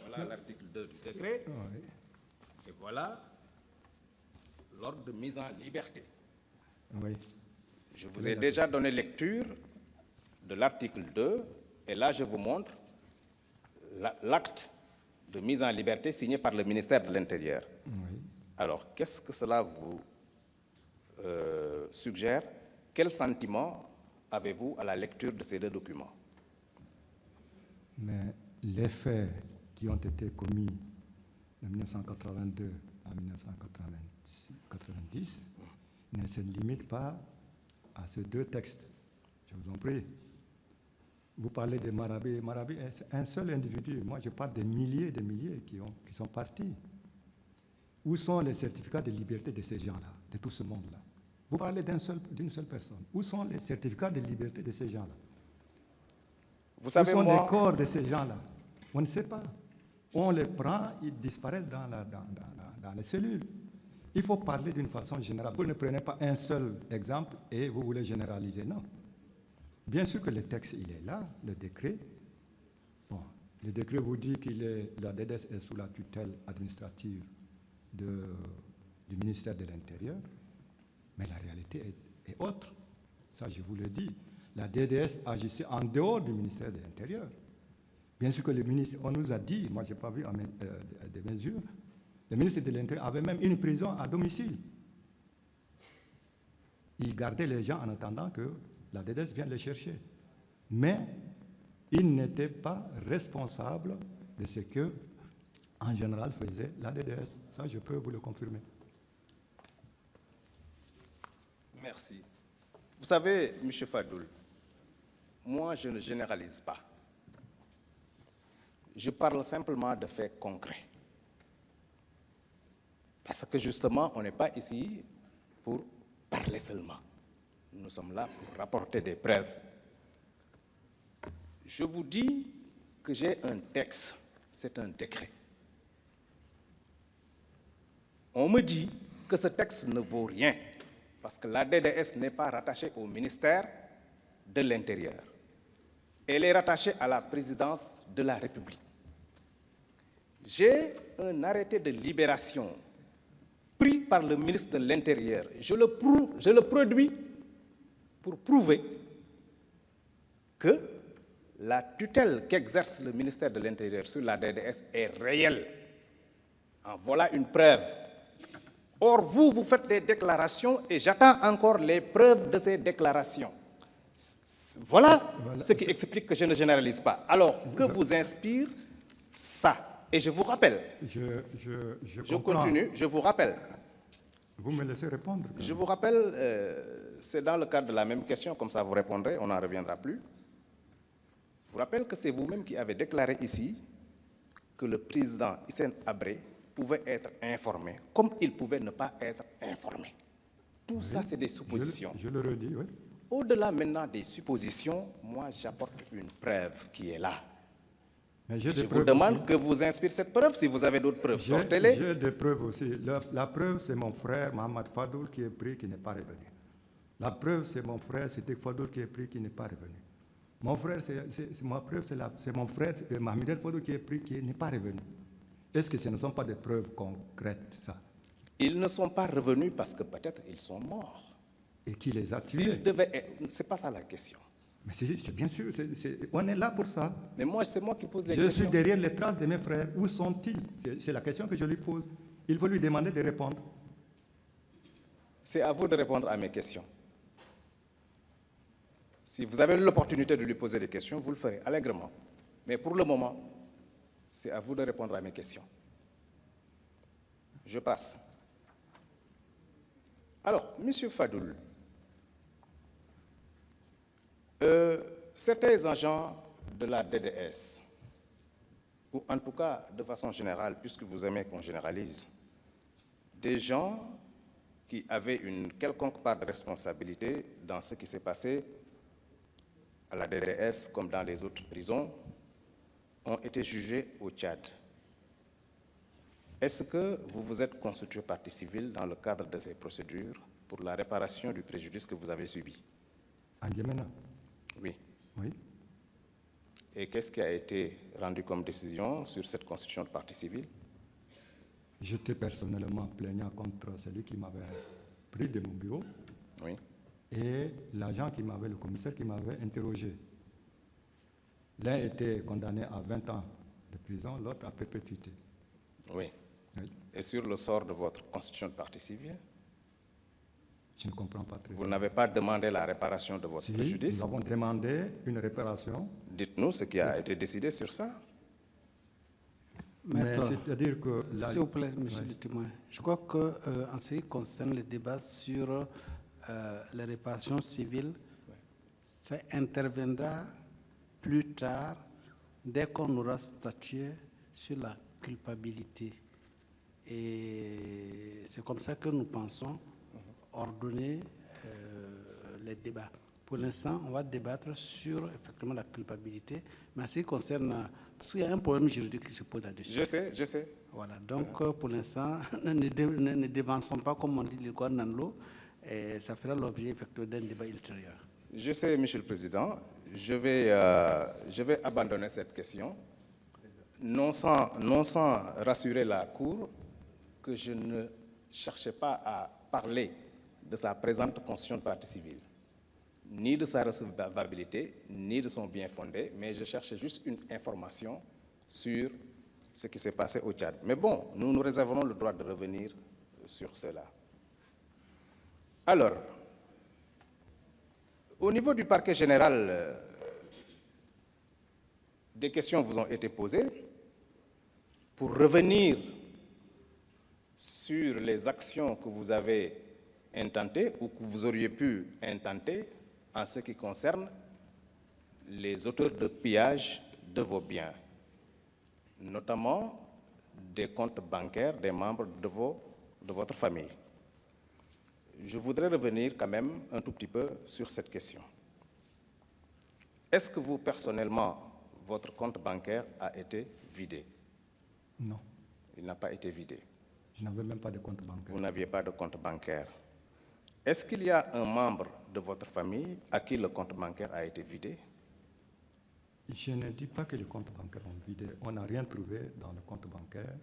Speaker 3: Voilà l'article 2 du décret.
Speaker 2: Oui.
Speaker 3: Et voilà l'ordre de mise en liberté.
Speaker 2: Oui.
Speaker 3: Je vous ai déjà donné lecture de l'article 2, et là je vous montre l'acte de mise en liberté signé par le ministère de l'Intérieur.
Speaker 2: Oui.
Speaker 3: Alors, qu'est-ce que cela vous suggère? Quel sentiment avez-vous à la lecture de ces deux documents?
Speaker 2: Mais les faits qui ont été commis de 1982 à 1990 ne se limitent pas à ces deux textes. Je vous en prie. Vous parlez de Marabi. Marabi est un seul individu. Moi, je parle des milliers qui sont partis. Où sont les certificats de liberté de ces gens-là, de tout ce monde-là? Vous parlez d'une seule personne. Où sont les certificats de liberté de ces gens-là?
Speaker 3: Vous savez,
Speaker 2: où sont les corps de ces gens-là? On ne sait pas. On les prend, ils disparaissent dans les cellules. Il faut parler d'une façon générale. Vous ne prenez pas un seul exemple et vous voulez généraliser. Non. Bien sûr que le texte, il est là, le décret. Bon, le décret vous dit que la DDS est sous la tutelle administrative du ministère de l'Intérieur, mais la réalité est autre. Ça, je vous le dis. La DDS agissait en dehors du ministère de l'Intérieur. Bien sûr que le ministre, on nous a dit, moi je n'ai pas vu des mesures, le ministre de l'Intérieur avait même une prison à domicile. Il gardait les gens en attendant que la DDS vienne les chercher. Mais il n'était pas responsable de ce que, en général, faisait la DDS. Ça, je peux vous le confirmer.
Speaker 3: Merci. Vous savez, M. Fadoul, moi, je ne généralise pas. Je parle simplement de faits concrets. Parce que justement, on n'est pas ici pour parler seulement. Nous sommes là pour rapporter des preuves. Je vous dis que j'ai un texte c'est un décret. On me dit que ce texte ne vaut rien parce que la DDS n'est pas rattachée au ministère de l'Intérieur. Elle est rattachée à la présidence de la République. J'ai un arrêté de libération pris par le ministre de l'Intérieur. Je le produis pour prouver que la tutelle qu'exerce le ministère de l'Intérieur sur la DDS est réelle. En voilà une preuve. Or, vous faites des déclarations et j'attends encore les preuves de ces déclarations. Voilà ce qui explique que je ne généralise pas. Alors, que vous inspire ça? Et je vous rappelle. Je continue, je vous rappelle.
Speaker 2: Vous me laissez répondre.
Speaker 3: Je vous rappelle, c'est dans le cadre de la même question, comme ça vous répondrez, on n'en reviendra plus. Je vous rappelle que c'est vous-même qui avez déclaré ici que le président Hissène Habré pouvait être informé, comme il pouvait ne pas être informé. Tout ça, c'est des suppositions.
Speaker 2: Je le redis, oui.
Speaker 3: Au-delà maintenant des suppositions, moi, j'apporte une preuve qui est là.
Speaker 2: Mais
Speaker 3: je vous demande que vous inspire cette preuve. Si vous avez d'autres preuves, sortez-les.
Speaker 2: J'ai des preuves aussi. La preuve, c'est mon frère Mohamed Fadoul qui est pris, qui n'est pas revenu. La preuve, c'est mon frère Siddiq Fadoul qui est pris, qui n'est pas revenu. Mon frère, ma preuve, c'est mon frère Mohamed Fadoul qui est pris, qui n'est pas revenu. Est-ce que ce ne sont pas des preuves concrètes, ça?
Speaker 3: Ils ne sont pas revenus parce que peut-être ils sont morts.
Speaker 2: Et qui les a tués?
Speaker 3: C'est pas ça la question.
Speaker 2: Mais c'est bien sûr, on est là pour ça.
Speaker 3: Mais moi, c'est moi qui pose les questions.
Speaker 2: Je suis derrière les traces de mes frères. Où sont-ils? C'est la question que je lui pose. Il faut lui demander de répondre.
Speaker 3: C'est à vous de répondre à mes questions. Si vous avez l'opportunité de lui poser des questions, vous le ferez allègrement. Mais pour le moment, c'est à vous de répondre à mes questions. Je passe. Alors, M. Fadoul, certains agents de la DDS, ou en tout cas de façon générale, puisque vous aimez qu'on généralise, des gens qui avaient une quelconque part de responsabilité dans ce qui s'est passé à la DDS comme dans les autres prisons, ont été jugés au Tchad. Est-ce que vous vous êtes constitué partie civile dans le cadre de ces procédures pour la réparation du préjudice que vous avez subi?
Speaker 2: À N'Djamena?
Speaker 3: Oui.
Speaker 2: Oui.
Speaker 3: Et qu'est-ce qui a été rendu comme décision sur cette constitution de partie civile?
Speaker 2: J'étais personnellement plaignant contre celui qui m'avait pris de mon bureau.
Speaker 3: Oui.
Speaker 2: Et l'agent le commissaire qui m'avait interrogé. L'un était condamné à 20 ans de prison, l'autre à perpétuité.
Speaker 3: Oui.
Speaker 2: Oui.
Speaker 3: Et sur le sort de votre constitution de partie civile?
Speaker 2: Je ne comprends pas très bien.
Speaker 3: Vous n'avez pas demandé la réparation de votre préjudice?
Speaker 2: Nous avons demandé une réparation.
Speaker 3: Dites-nous ce qui a été décidé sur ça.
Speaker 2: Mais c'est-à-dire que...
Speaker 1: S'il vous plaît, monsieur le témoin, je crois qu'en ce qui concerne le débat sur les réparations civiles, ça interviendra plus tard, dès qu'on aura statué sur la culpabilité. Et c'est comme ça que nous pensons ordonner les débats. Pour l'instant, on va débattre sur effectivement la culpabilité, mais en ce qui concerne... Parce qu'il y a un problème juridique qui se pose là-dessus.
Speaker 3: Je sais.
Speaker 1: Voilà, donc pour l'instant, ne dévançons pas, comme on dit, le corps dans l'eau, et ça fera l'objet effectivement d'un débat ultérieur.
Speaker 3: Je sais, Monsieur le Président, je vais abandonner cette question, non sans rassurer la Cour que je ne cherchais pas à parler de sa présente constitution de partie civile, ni de sa recevabilité, ni de son bien fondé, mais je cherchais juste une information sur ce qui s'est passé au Tchad. Mais bon, nous nous réserverons le droit de revenir sur cela. Alors, au niveau du parquet général, des questions vous ont été posées. Pour revenir sur les actions que vous avez intentées ou que vous auriez pu intenter en ce qui concerne les auteurs de pillage de vos biens, notamment des comptes bancaires des membres de votre famille. Je voudrais revenir quand même un tout petit peu sur cette question. Est-ce que vous, personnellement, votre compte bancaire a été vidé?
Speaker 2: Non,
Speaker 3: Il n'a pas été vidé.
Speaker 2: je n'avais même pas de compte bancaire.
Speaker 3: Vous n'aviez pas de compte bancaire. Est-ce qu'il y a un membre de votre famille à qui le compte bancaire a été vidé?
Speaker 2: Je ne dis pas que les comptes bancaires ont vidé. On n'a rien trouvé dans le compte bancaire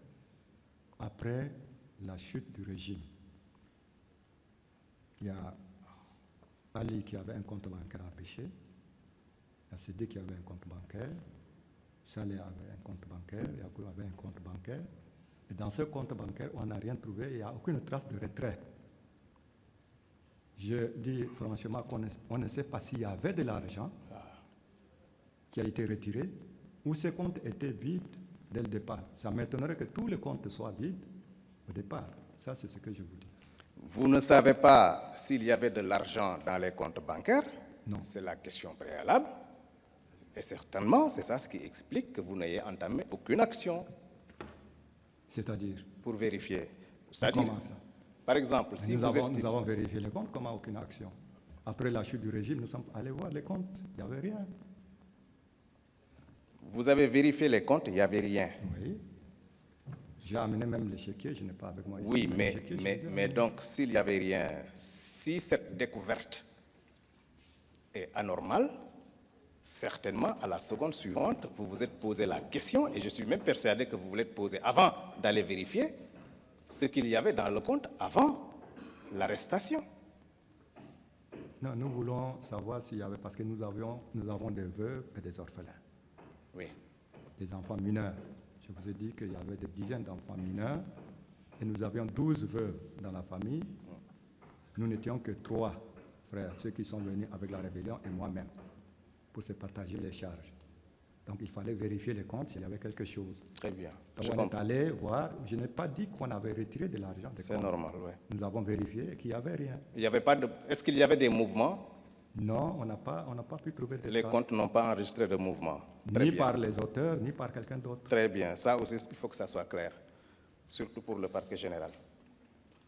Speaker 2: après la chute du régime. Il y a Ali qui avait un compte bancaire à Péché, il y a Sédé qui avait un compte bancaire, Saleh avait un compte bancaire, Yacoub avait un compte bancaire. Et dans ce compte bancaire, on n'a rien trouvé, il n'y a aucune trace de retrait. Je dis franchement qu'on ne sait pas s'il y avait de l'argent qui a été retiré ou ces comptes étaient vides dès le départ. Ça m'étonnerait que tous les comptes soient vides au départ. Ça, c'est ce que je vous dis.
Speaker 3: Vous ne savez pas s'il y avait de l'argent dans les comptes bancaires?
Speaker 2: Non.
Speaker 3: C'est la question préalable. Et certainement, c'est ça ce qui explique que vous n'ayez entamé aucune action
Speaker 2: C'est-à-dire,
Speaker 3: pour vérifier. C'est-à-dire,
Speaker 2: comment ça?
Speaker 3: par exemple, si
Speaker 2: nous
Speaker 3: vous estimez...
Speaker 2: avons vérifié les comptes, comment aucune action? Après la chute du régime, nous sommes allés voir les comptes, il n'y avait rien.
Speaker 3: Vous avez vérifié les comptes, il n'y avait rien.
Speaker 2: Oui. J'ai amené même l'échiquier, je n'ai pas avec moi ici.
Speaker 3: Oui,
Speaker 2: l'échiquier, je les ai
Speaker 3: mais
Speaker 2: amenés.
Speaker 3: donc, s'il n'y avait rien, si cette découverte est anormale, certainement, à la seconde suivante, vous vous êtes posé la question, et je suis même persuadé que vous vous l'êtes posé avant d'aller vérifier ce qu'il y avait dans le compte avant l'arrestation.
Speaker 2: Non, nous voulons savoir s'il y avait, parce que nous avons des veuves et des orphelins,
Speaker 3: Oui.
Speaker 2: des enfants mineurs. Je vous ai dit qu'il y avait des dizaines d'enfants mineurs et nous avions 12 veuves dans la famille. Nous n'étions que 3 frères, ceux qui sont venus avec la rébellion et moi-même, pour se partager les charges. Donc il fallait vérifier les comptes s'il y avait quelque chose.
Speaker 3: Très bien.
Speaker 2: Donc
Speaker 3: Je
Speaker 2: on est
Speaker 3: comprends.
Speaker 2: allé voir, je n'ai pas dit qu'on avait retiré de l'argent des
Speaker 3: C'est
Speaker 2: comptes.
Speaker 3: normal, oui.
Speaker 2: Nous avons vérifié qu'il n'y avait rien.
Speaker 3: Il y avait pas de... Est-ce qu'il y avait des mouvements?
Speaker 2: Non, on n'a pas pu trouver de
Speaker 3: Les
Speaker 2: traces,
Speaker 3: comptes n'ont pas enregistré de mouvements. Très
Speaker 2: ni
Speaker 3: bien.
Speaker 2: par les auteurs, ni par quelqu'un d'autre.
Speaker 3: Très bien. Ça aussi, il faut que ça soit clair, surtout pour le parquet général.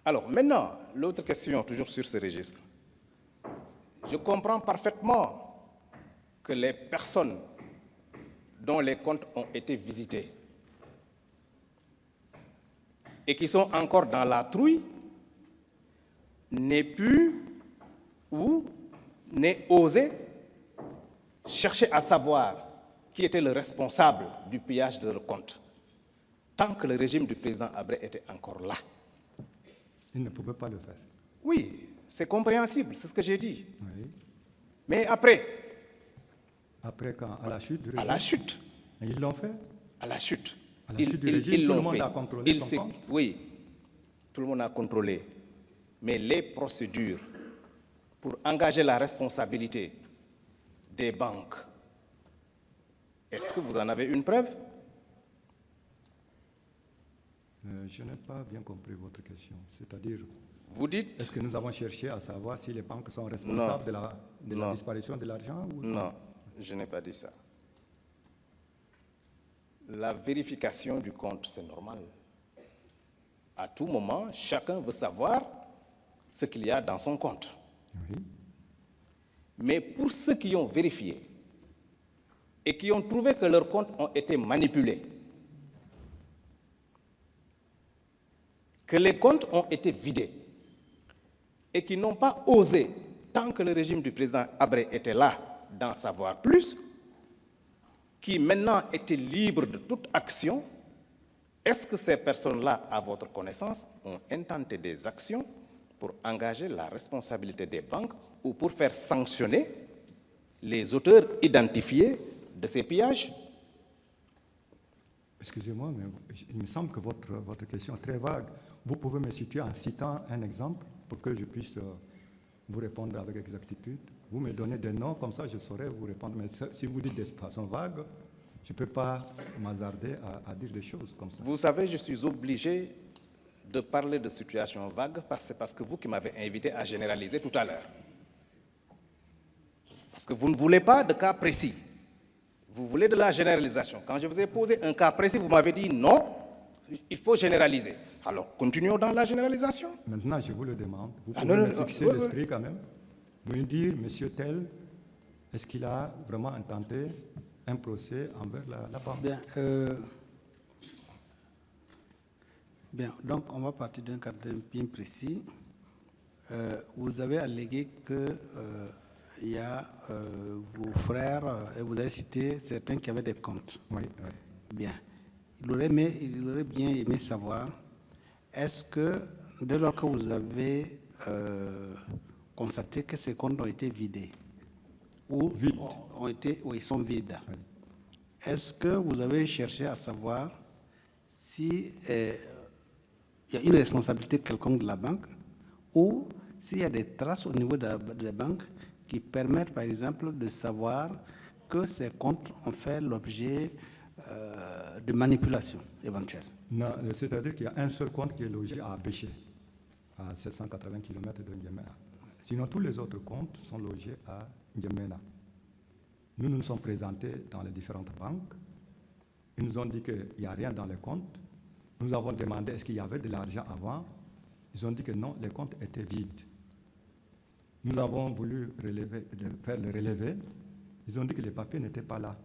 Speaker 3: Alors, maintenant, l'autre question, toujours sur ce registre. Je comprends parfaitement que les personnes dont les comptes ont été visités et qui sont encore dans la trouille n'aient pu ou n'aient osé chercher à savoir qui était le responsable du pillage de leurs comptes, tant que le régime du président Abré était encore là.
Speaker 2: Ils ne pouvaient pas le faire.
Speaker 3: Oui, c'est compréhensible, c'est ce que j'ai dit.
Speaker 2: Oui.
Speaker 3: Mais après,
Speaker 2: Après, quand, à la chute du
Speaker 3: à
Speaker 2: régime,
Speaker 3: la chute,
Speaker 2: ils l'ont fait.
Speaker 3: à la chute,
Speaker 2: À la chute du régime, tout le
Speaker 3: l'ont
Speaker 2: monde
Speaker 3: fait.
Speaker 2: a contrôlé son
Speaker 3: s'est-
Speaker 2: compte.
Speaker 3: Oui, tout le monde a contrôlé. Mais les procédures pour engager la responsabilité des banques, est-ce que vous en avez une preuve?
Speaker 2: Je n'ai pas bien compris votre question. C'est-à-dire,
Speaker 3: Vous dites
Speaker 2: est-ce que nous avons cherché à savoir si les banques sont responsables de la
Speaker 3: Non.
Speaker 2: disparition de l'argent ou
Speaker 3: non, je n'ai pas dit ça. La vérification du compte, c'est normal. À tout moment, chacun veut savoir ce qu'il y a dans son compte.
Speaker 2: Oui.
Speaker 3: Mais pour ceux qui ont vérifié et qui ont trouvé que leurs comptes ont été manipulés, que les comptes ont été vidés et qui n'ont pas osé, tant que le régime du président Abré était là, d'en savoir plus, qui maintenant étaient libres de toute action, est-ce que ces personnes-là, à votre connaissance, ont intenté des actions pour engager la responsabilité des banques ou pour faire sanctionner les auteurs identifiés de ces pillages?
Speaker 2: Excusez-moi, mais il me semble que votre question est très vague. Vous pouvez me situer en citant un exemple pour que je puisse vous répondre avec exactitude. Vous me donnez des noms, comme ça je saurais vous répondre. Mais si vous dites de façon vague, je ne peux pas m'hasarder à dire des choses comme ça.
Speaker 3: Vous savez, je suis obligé de parler de situation vague parce que c'est vous qui m'avez invité à généraliser tout à l'heure. Parce que vous ne voulez pas de cas précis. Vous voulez de la généralisation. Quand je vous ai posé un cas précis, vous m'avez dit non, il faut généraliser. Alors, continuons dans la généralisation.
Speaker 2: Maintenant, je vous le demande. Vous pouvez
Speaker 3: non,
Speaker 2: me
Speaker 3: non,
Speaker 2: fixer
Speaker 3: oui,
Speaker 2: l'esprit quand même. Me dire, monsieur tel, est-ce qu'il a vraiment intenté un procès envers la banque?
Speaker 1: Bien, Bien, donc on va partir d'un cadre bien précis. Vous avez allégué que il y a vos frères, et vous avez cité certains qui avaient des comptes.
Speaker 2: Oui, oui.
Speaker 1: Bien. Il aurait bien aimé savoir, est-ce que dès lors que vous avez constaté que ces comptes ont été vidés, ou ils sont vides,
Speaker 2: Oui.
Speaker 1: est-ce que vous avez cherché à savoir si il y a une responsabilité quelconque de la banque ou s'il y a des traces au niveau de la banque qui permettent, par exemple, de savoir que ces comptes ont fait l'objet de manipulations éventuelles?
Speaker 2: Non, c'est-à-dire qu'il y a un seul compte qui est logé à Béché, à 780 km de N'Djamena. Sinon, tous les autres comptes sont logés à N'Djamena. Nous nous sommes présentés dans les différentes banques. Ils nous ont dit qu'il n'y a rien dans les comptes. Nous avons demandé est-ce qu'il y avait de l'argent avant. Ils ont dit que non, les comptes étaient vides. Nous avons voulu faire le relevé. Ils ont dit que les papiers n'étaient pas là.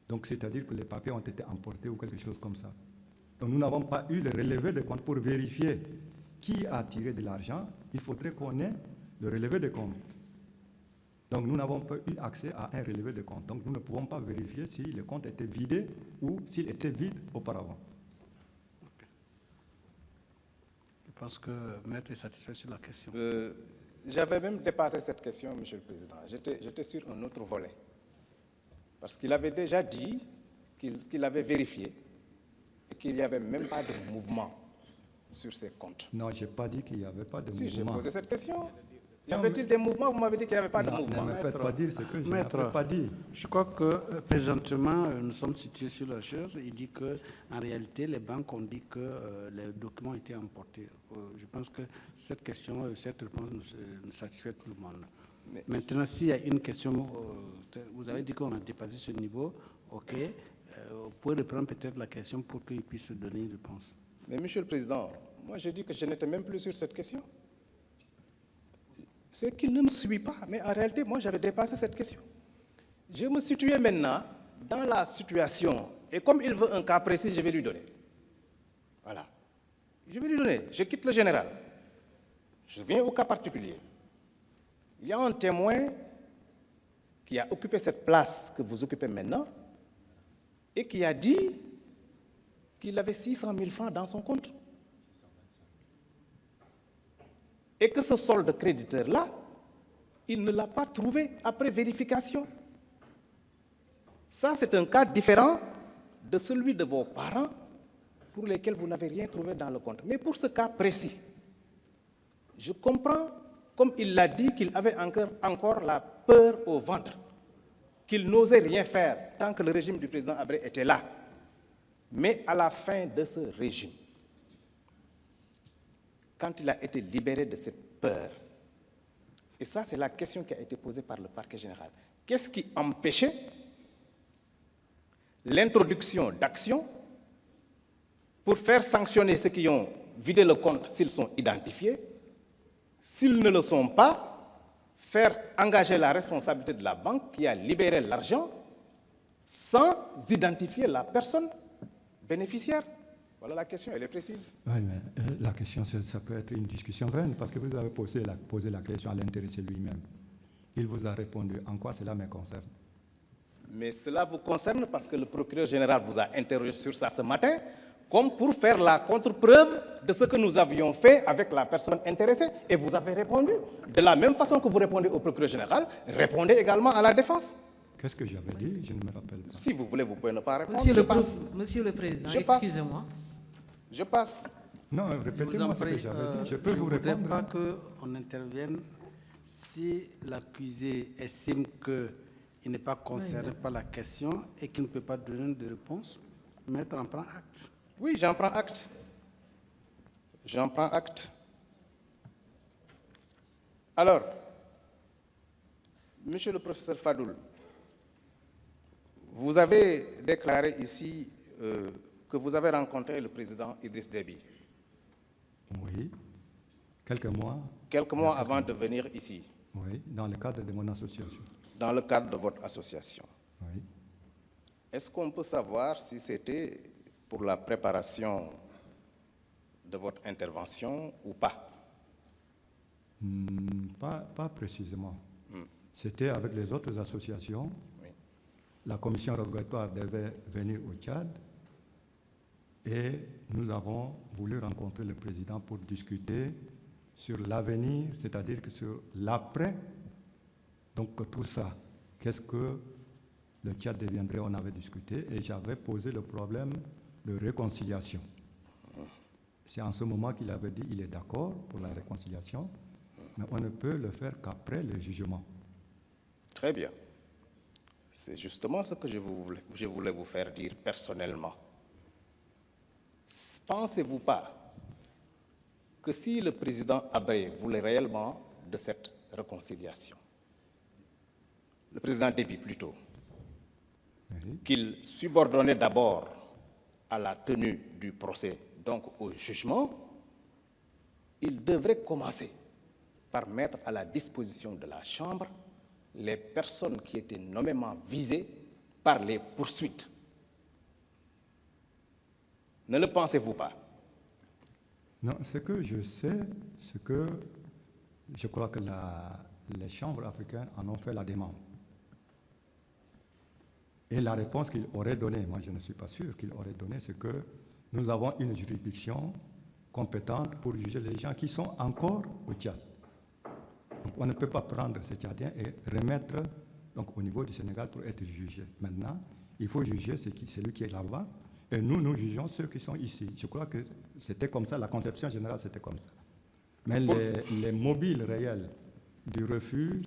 Speaker 2: Donc, c'est-à-dire que les papiers ont été emportés ou quelque chose comme ça. Donc, nous n'avons pas eu le relevé de comptes pour vérifier qui a tiré de l'argent. Il faudrait qu'on ait le relevé de comptes. Donc, nous n'avons pas eu accès à un relevé de compte. Donc, nous ne pouvons pas vérifier si le compte était vidé ou s'il était vide auparavant.
Speaker 1: Okay. Je pense que Maître est satisfait sur la question.
Speaker 3: J'avais même dépassé cette question, Monsieur le Président. J'étais sur un autre volet. Parce qu'il avait déjà dit qu'il avait vérifié et qu'il n'y avait même pas de mouvement sur ces comptes.
Speaker 2: Non, je n'ai pas dit qu'il n'y avait pas de
Speaker 3: Si, j'ai
Speaker 2: mouvement.
Speaker 3: posé cette question. Y avait-il des mouvements? Vous m'avez dit qu'il n'y avait pas de
Speaker 2: Non,
Speaker 3: mouvement.
Speaker 2: ne me faites pas dire ce que je
Speaker 1: Maître,
Speaker 2: n'avais pas dit.
Speaker 1: je crois que présentement, nous sommes situés sur la chose. Il dit qu'en réalité, les banques ont dit que les documents étaient emportés. Je pense que cette question, cette réponse nous satisfait tout le monde. Maintenant, s'il y a une question, vous avez dit qu'on a dépassé ce niveau, ok, vous pouvez reprendre peut-être la question pour qu'il puisse donner une réponse.
Speaker 3: Mais Monsieur le Président, moi j'ai dit que je n'étais même plus sur cette question. C'est qu'il ne me suit pas, mais en réalité, moi j'avais dépassé cette question. Je me situais maintenant dans la situation, et comme il veut un cas précis, je vais lui donner. Voilà. Je vais lui donner. Je quitte le général. Je viens au cas particulier. Il y a un témoin qui a occupé cette place que vous occupez maintenant et qui a dit qu'il avait 600 000 francs dans son compte. Et que ce solde créditeur-là, il ne l'a pas trouvé après vérification. Ça, c'est un cas différent de celui de vos parents pour lesquels vous n'avez rien trouvé dans le compte. Mais pour ce cas précis, je comprends, comme il l'a dit, qu'il avait encore la peur au ventre, qu'il n'osait rien faire tant que le régime du président Habré était là. Mais à la fin de ce régime, quand il a été libéré de cette peur, et ça c'est la question qui a été posée par le parquet général, qu'est-ce qui empêchait l'introduction d'actions pour faire sanctionner ceux qui ont vidé le compte s'ils sont identifiés, s'ils ne le sont pas, faire engager la responsabilité de la banque qui a libéré l'argent sans identifier la personne bénéficiaire? Voilà la question, elle est précise.
Speaker 2: Oui, mais la question, ça peut être une discussion vaine, parce que vous avez posé la question à l'intéressé lui-même. Il vous a répondu. En quoi cela me concerne?
Speaker 3: Mais cela vous concerne parce que le procureur général vous a interrogé sur ça ce matin, comme pour faire la contre-preuve de ce que nous avions fait avec la personne intéressée. Et vous avez répondu. De la même façon que vous répondez au procureur général, répondez également à la défense.
Speaker 2: Qu'est-ce que j'avais dit? Je ne me rappelle pas.
Speaker 3: Si vous voulez, vous pouvez ne pas répondre.
Speaker 4: Monsieur le Président,
Speaker 3: Je passe.
Speaker 4: excusez-moi.
Speaker 3: Je passe.
Speaker 2: Non, répétez-moi ce que j'avais dit. Je peux vous
Speaker 1: ne voudrais
Speaker 2: répondre.
Speaker 1: pas qu'on intervienne si l'accusé estime qu'il n'est pas concerné par la question et qu'il ne peut pas donner de réponse. Maître en prend acte.
Speaker 3: Oui, j'en prends acte. J'en prends acte. Alors, monsieur le professeur Fadoul, vous avez déclaré ici que vous avez rencontré le président Idriss Déby.
Speaker 2: Oui. Quelques mois.
Speaker 3: Quelques mois avant de venir ici.
Speaker 2: Oui, dans le cadre de mon association.
Speaker 3: Dans le cadre de votre association.
Speaker 2: Oui.
Speaker 3: Est-ce qu'on peut savoir si c'était pour la préparation de votre intervention ou pas?
Speaker 2: Pas précisément. C'était avec les autres associations.
Speaker 3: Oui.
Speaker 2: La commission rogatoire devait venir au Tchad et nous avons voulu rencontrer le président pour discuter sur l'avenir, c'est-à-dire que sur l'après. Donc tout ça, qu'est-ce que le Tchad deviendrait? On avait discuté et j'avais posé le problème de réconciliation. C'est en ce moment qu'il avait dit qu'il est d'accord pour la réconciliation, mais on ne peut le faire qu'après le jugement.
Speaker 3: Très bien. C'est justement ce que je voulais vous faire dire personnellement. Pensez-vous pas que si le président Abré voulait réellement de cette réconciliation, le président Déby plutôt,
Speaker 2: Oui.
Speaker 3: qu'il subordonnait d'abord à la tenue du procès, donc au jugement, il devrait commencer par mettre à la disposition de la Chambre les personnes qui étaient nommément visées par les poursuites. Ne le pensez-vous pas?
Speaker 2: Non, ce que je sais, c'est que je crois que les chambres africaines en ont fait la demande. Et la réponse qu'il aurait donnée, moi je ne suis pas sûr qu'il aurait donné, c'est que nous avons une juridiction compétente pour juger les gens qui sont encore au Tchad. Donc on ne peut pas prendre ces Tchadiens et remettre donc, au niveau du Sénégal pour être jugés. Maintenant, il faut juger celui qui est là-bas, et nous jugeons ceux qui sont ici. Je crois que c'était comme ça, la conception générale c'était comme ça. Mais les mobiles réels du refus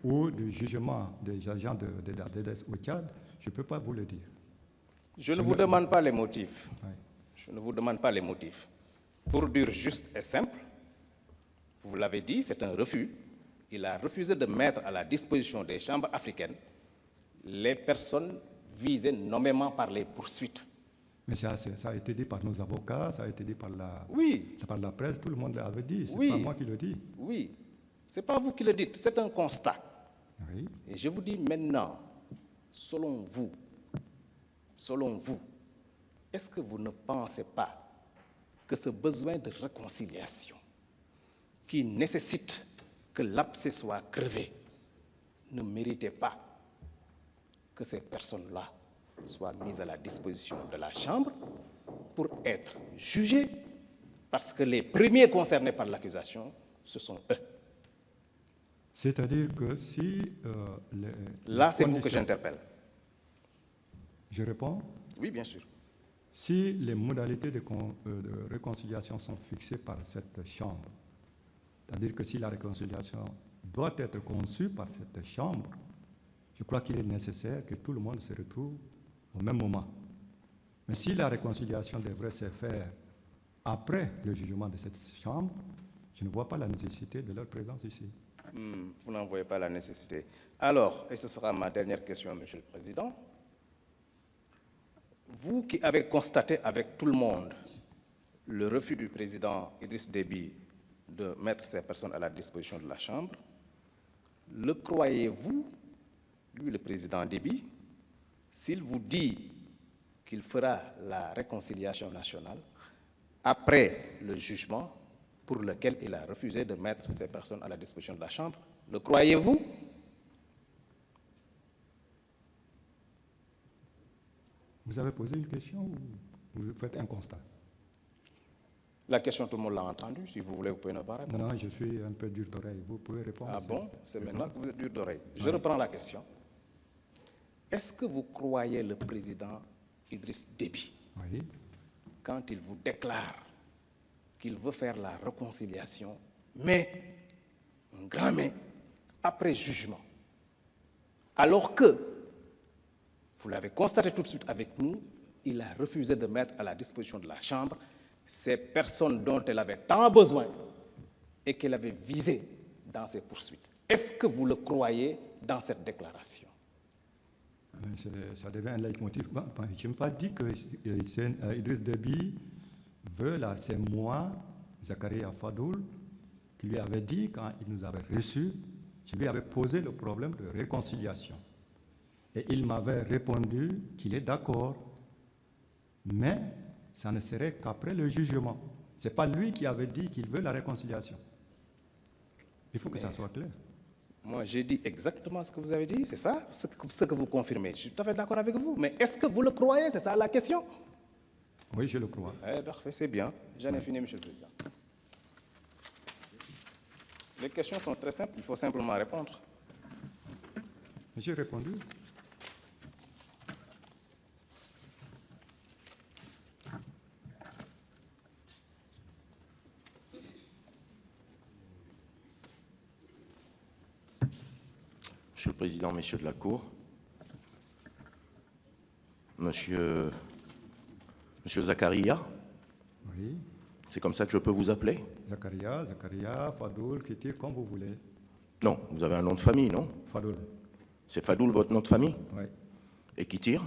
Speaker 2: ou du jugement des agents de l'ADS au Tchad, je ne peux pas vous le dire.
Speaker 3: Je ne vous demande pas les motifs.
Speaker 2: Oui.
Speaker 3: Je ne vous demande pas les motifs. Pour dire juste et simple, vous l'avez dit, c'est un refus. Il a refusé de mettre à la disposition des chambres africaines les personnes visées nommément par les poursuites.
Speaker 2: Mais ça a été dit par nos avocats, ça a été dit par
Speaker 3: Oui,
Speaker 2: par la presse, tout le monde l'avait dit, c'est
Speaker 3: Oui.
Speaker 2: pas moi qui le dis.
Speaker 3: oui. Ce n'est pas vous qui le dites, c'est un constat.
Speaker 2: Oui.
Speaker 3: Et je vous dis maintenant, selon vous, est-ce que vous ne pensez pas que ce besoin de réconciliation qui nécessite que l'abcès soit crevé ne méritait pas que ces personnes-là soient mises à la disposition de la Chambre pour être jugées, parce que les premiers concernés par l'accusation, ce sont eux.
Speaker 2: C'est-à-dire que si
Speaker 3: Là, c'est vous que
Speaker 2: conditions-
Speaker 3: j'interpelle.
Speaker 2: Je réponds.
Speaker 3: Oui, bien sûr.
Speaker 2: Si les modalités de réconciliation sont fixées par cette Chambre, c'est-à-dire que si la réconciliation doit être conçue par cette Chambre, je crois qu'il est nécessaire que tout le monde se retrouve au même moment. Mais si la réconciliation devrait se faire après le jugement de cette Chambre, je ne vois pas la nécessité de leur présence ici.
Speaker 3: Vous n'en voyez pas la nécessité. Alors, et ce sera ma dernière question, Monsieur le Président, vous qui avez constaté avec tout le monde le refus du président Idriss Déby de mettre ces personnes à la disposition de la Chambre, le croyez-vous, lui le président Déby, s'il vous dit qu'il fera la réconciliation nationale après le jugement pour lequel il a refusé de mettre ces personnes à la disposition de la Chambre? Le croyez-vous?
Speaker 2: Vous avez posé une question ou vous faites un constat?
Speaker 3: La question, tout le monde l'a entendue. Si vous voulez, vous pouvez ne pas répondre.
Speaker 2: Non, je suis un peu dur d'oreille. Vous pouvez répondre.
Speaker 3: Ah bon? C'est maintenant que vous êtes dur d'oreille. Je reprends la question. Est-ce que vous croyez le président Idriss Déby
Speaker 2: Oui.
Speaker 3: quand il vous déclare qu'il veut faire la réconciliation, mais, un grand mais, après jugement, alors que, vous l'avez constaté tout de suite avec nous, il a refusé de mettre à la disposition de la Chambre ces personnes dont elle avait tant besoin et qu'elle avait visées dans ses poursuites. Est-ce que vous le croyez dans cette déclaration?
Speaker 2: Ça devient un leitmotiv. Bon, je n'ai pas dit que Idriss Déby veut, là, c'est moi, Zakaria Fadoul, qui lui avait dit, quand il nous avait reçus, je lui avais posé le problème de réconciliation. Et il m'avait répondu qu'il est d'accord, mais ça ne serait qu'après le jugement. Ce n'est pas lui qui avait dit qu'il veut la réconciliation. Il faut que ça soit clair.
Speaker 3: Moi, j'ai dit exactement ce que vous avez dit, c'est ça, ce que vous confirmez. Je suis tout à fait d'accord avec vous, mais est-ce que vous le croyez? C'est ça la question.
Speaker 2: Oui, je le crois.
Speaker 3: Parfait, c'est bien. J'en ai fini, Monsieur le Président. Les questions sont très simples, il faut simplement répondre.
Speaker 2: J'ai répondu.
Speaker 5: Monsieur le Président, Messieurs de la Cour, Monsieur Zakaria,
Speaker 2: Oui.
Speaker 5: c'est comme ça que je peux vous appeler?
Speaker 2: Zakaria, Fadoul, Kitir, comme vous voulez.
Speaker 5: Non, vous avez un nom de famille, non?
Speaker 2: Fadoul,
Speaker 5: C'est Fadoul votre nom de famille?
Speaker 2: oui.
Speaker 5: Et Kitir?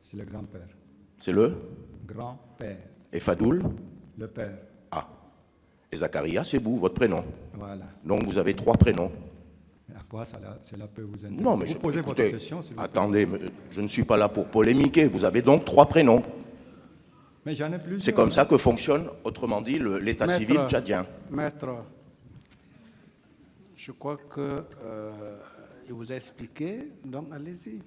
Speaker 2: C'est le grand-père.
Speaker 5: C'est le?
Speaker 2: Grand-père.
Speaker 5: Et Fadoul?
Speaker 2: Le père.
Speaker 5: Ah. Et Zakaria, c'est vous, votre prénom.
Speaker 2: Voilà.
Speaker 5: Donc vous avez 3 prénoms.
Speaker 2: À quoi cela peut vous intéresser?
Speaker 5: Non, mais
Speaker 2: vous posez
Speaker 5: écoutez,
Speaker 2: votre question. S'il vous plaît.
Speaker 5: attendez, je ne suis pas là pour polémiquer. Vous avez donc 3 prénoms.
Speaker 2: Mais j'en ai plusieurs.
Speaker 5: C'est comme ça que fonctionne, autrement dit, l'état civil tchadien.
Speaker 1: Maître, je crois que il vous a expliqué, donc allez-y.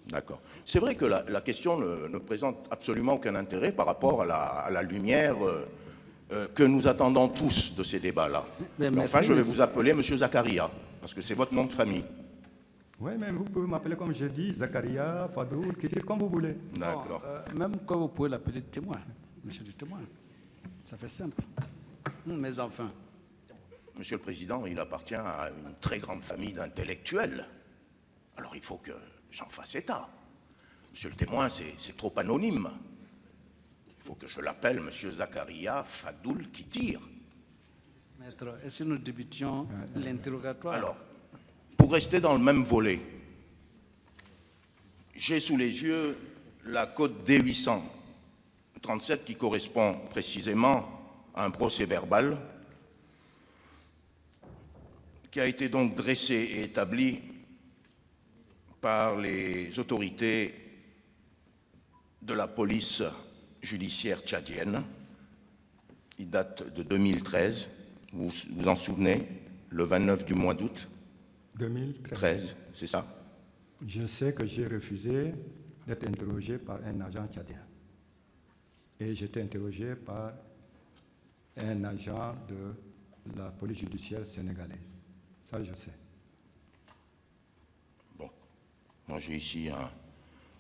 Speaker 5: D'accord. C'est vrai que la question ne présente absolument aucun intérêt par rapport à la lumière que nous attendons tous de ces débats-là.
Speaker 1: Mais
Speaker 5: Mais
Speaker 1: merci,
Speaker 5: enfin, je vais
Speaker 1: monsieur.
Speaker 5: vous appeler Monsieur Zakaria, parce que c'est votre nom de famille.
Speaker 2: Oui, mais vous pouvez m'appeler comme je dis, Zakaria, Fadoul, Kitir, comme vous voulez.
Speaker 5: D'accord.
Speaker 1: Même quand vous pouvez l'appeler témoin, monsieur le témoin. Ça fait simple. Mais enfin,
Speaker 5: Monsieur le Président, il appartient à une très grande famille d'intellectuels. Alors il faut que j'en fasse état. Monsieur le témoin, c'est trop anonyme. Il faut que je l'appelle Monsieur Zakaria Fadoul Kitir.
Speaker 1: maître, est-ce que nous débutions l'interrogatoire?
Speaker 5: Alors, pour rester dans le même volet, j'ai sous les yeux la code D837 qui correspond précisément à un procès-verbal qui a été donc dressé et établi par les autorités de la police judiciaire tchadienne. Il date de 2013, vous vous en souvenez, le 29 du mois d'août
Speaker 2: 2013.
Speaker 5: c'est ça?
Speaker 2: Je sais que j'ai refusé d'être interrogé par un agent tchadien. Et j'étais interrogé par un agent de la police judiciaire sénégalaise. Ça, je sais.
Speaker 5: Bon, moi j'ai ici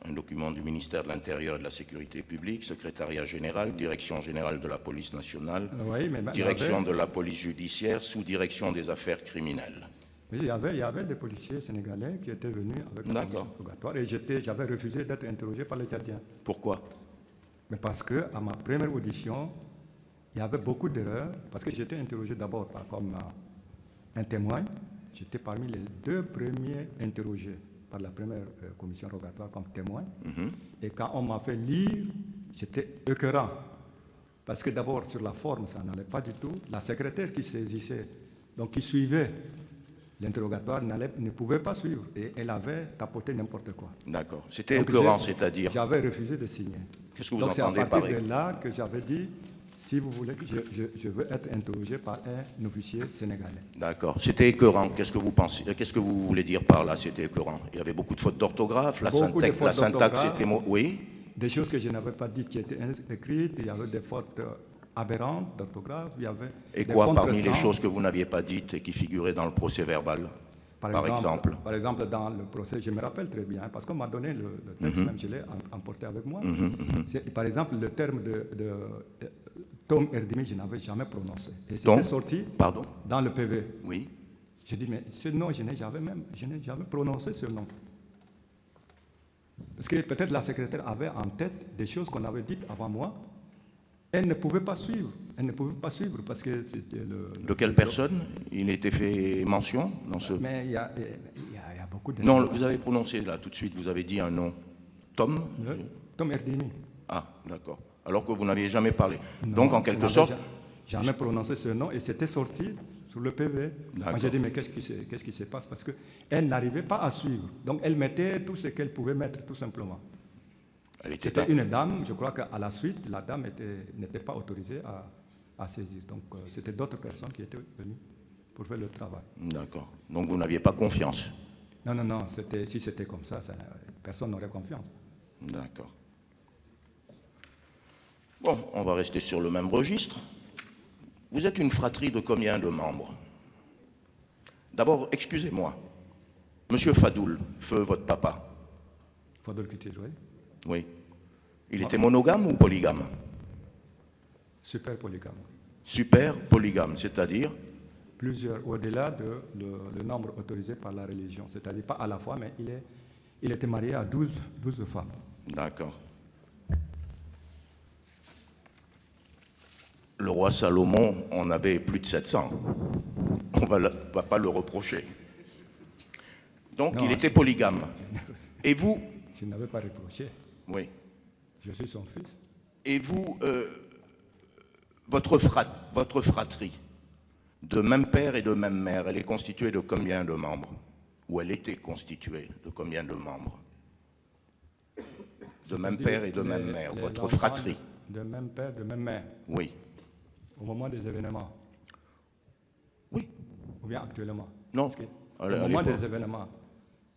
Speaker 5: un document du ministère de l'Intérieur et de la Sécurité publique, secrétariat général, direction générale de la police nationale,
Speaker 2: Oui, mais
Speaker 5: direction de la police judiciaire, sous-direction des affaires criminelles.
Speaker 2: oui, il y avait des policiers sénégalais qui étaient venus avec un
Speaker 5: D'accord.
Speaker 2: interrogatoire et j'avais refusé d'être interrogé par les Tchadiens.
Speaker 5: Pourquoi?
Speaker 2: Mais parce qu'à ma première audition, il y avait beaucoup d'erreurs, parce que j'étais interrogé d'abord comme un témoin. J'étais parmi les 2 premiers interrogés par la première commission rogatoire comme témoin. Et quand on m'a fait lire, c'était écœurant. Parce que d'abord, sur la forme, ça n'allait pas du tout. La secrétaire qui saisissait, donc qui suivait l'interrogatoire, ne pouvait pas suivre. Et elle avait tapoté n'importe quoi.
Speaker 5: D'accord. C'était
Speaker 2: Donc,
Speaker 5: écœurant,
Speaker 2: j'ai-
Speaker 5: c'est-à-dire?
Speaker 2: J'avais refusé de signer.
Speaker 5: Qu'est-ce que vous
Speaker 2: Donc c'est à
Speaker 5: entendez
Speaker 2: partir
Speaker 5: par
Speaker 2: de là que j'avais dit, si vous voulez, je veux être interrogé par un officier sénégalais.
Speaker 5: D'accord. C'était écœurant. Qu'est-ce que vous pensez? Qu'est-ce que vous voulez dire par là? C'était écœurant. Il y avait beaucoup de fautes d'orthographe. La
Speaker 2: Beaucoup de
Speaker 5: syntaxe,
Speaker 2: fautes d'orthographe.
Speaker 5: était oui.
Speaker 2: Des choses que je n'avais pas dites qui étaient écrites, il y avait des fautes aberrantes d'orthographe, il y avait
Speaker 5: Et
Speaker 2: des
Speaker 5: quoi parmi les
Speaker 2: contresens.
Speaker 5: choses que vous n'aviez pas dites et qui figuraient dans le procès-verbal? Par exemple.
Speaker 2: Par exemple, dans le procès, je me rappelle très bien, parce qu'on m'a donné le texte, même je l'ai emporté avec moi. Par exemple, le terme de Tom Erdimi, je n'avais jamais prononcé. Et
Speaker 5: Tom
Speaker 2: c'était sorti
Speaker 5: Pardon?
Speaker 2: dans le PV.
Speaker 5: Oui.
Speaker 2: J'ai dit, mais ce nom, je n'ai jamais prononcé ce nom. Parce que peut-être la secrétaire avait en tête des choses qu'on avait dites avant moi. Elle ne pouvait pas suivre. Elle ne pouvait pas suivre parce que c'était
Speaker 5: De quelle personne il était fait mention dans ce...
Speaker 2: Mais il y a beaucoup de...
Speaker 5: Non, vous avez prononcé là tout de suite, vous avez dit un nom. Tom?
Speaker 2: Tom Erdimi.
Speaker 5: Ah, d'accord. Alors que vous n'aviez jamais parlé.
Speaker 2: Non,
Speaker 5: Donc, en
Speaker 2: je
Speaker 5: quelque
Speaker 2: n'avais
Speaker 5: sorte,
Speaker 2: jamais prononcé ce nom et c'était sorti sur le PV. Moi,
Speaker 5: D'accord.
Speaker 2: j'ai dit, mais qu'est-ce qui se passe? Parce qu'elle n'arrivait pas à suivre. Donc, elle mettait tout ce qu'elle pouvait mettre, tout simplement.
Speaker 5: Elle était
Speaker 2: C'était une dame, je crois qu'à la suite, la dame n'était pas autorisée à saisir. Donc c'était d'autres personnes qui étaient venues pour faire le travail.
Speaker 5: D'accord. Donc vous n'aviez pas confiance.
Speaker 2: Non, non, non, si c'était comme ça, personne n'aurait confiance.
Speaker 5: D'accord. Bon, on va rester sur le même registre. Vous êtes une fratrie de combien de membres? D'abord, excusez-moi, Monsieur Fadoul, feu votre papa.
Speaker 2: Fadoul Kitej, oui.
Speaker 5: Oui. Il était monogame ou polygame?
Speaker 2: Super polygame.
Speaker 5: Super polygame, c'est-à-dire?
Speaker 2: Plusieurs, au-delà le nombre autorisé par la religion. C'est-à-dire pas à la fois, mais il était marié à 12 femmes.
Speaker 5: D'accord. Le roi Salomon en avait plus de 700. On va pas le reprocher. Donc
Speaker 2: Non,
Speaker 5: il était polygame. Et vous?
Speaker 2: Je n'avais pas reproché.
Speaker 5: Oui.
Speaker 2: Je suis son fils.
Speaker 5: Et vous, votre fratrie, de même père et de même mère, elle est constituée de combien de membres? Ou elle était constituée de combien de membres? De même père et de même mère, votre
Speaker 2: enfants
Speaker 5: fratrie.
Speaker 2: De même père, de même mère.
Speaker 5: Oui.
Speaker 2: Au moment des événements.
Speaker 5: Oui.
Speaker 2: Ou bien actuellement.
Speaker 5: Non.
Speaker 2: Parce que
Speaker 5: À
Speaker 2: au moment
Speaker 5: l'époque.
Speaker 2: des événements,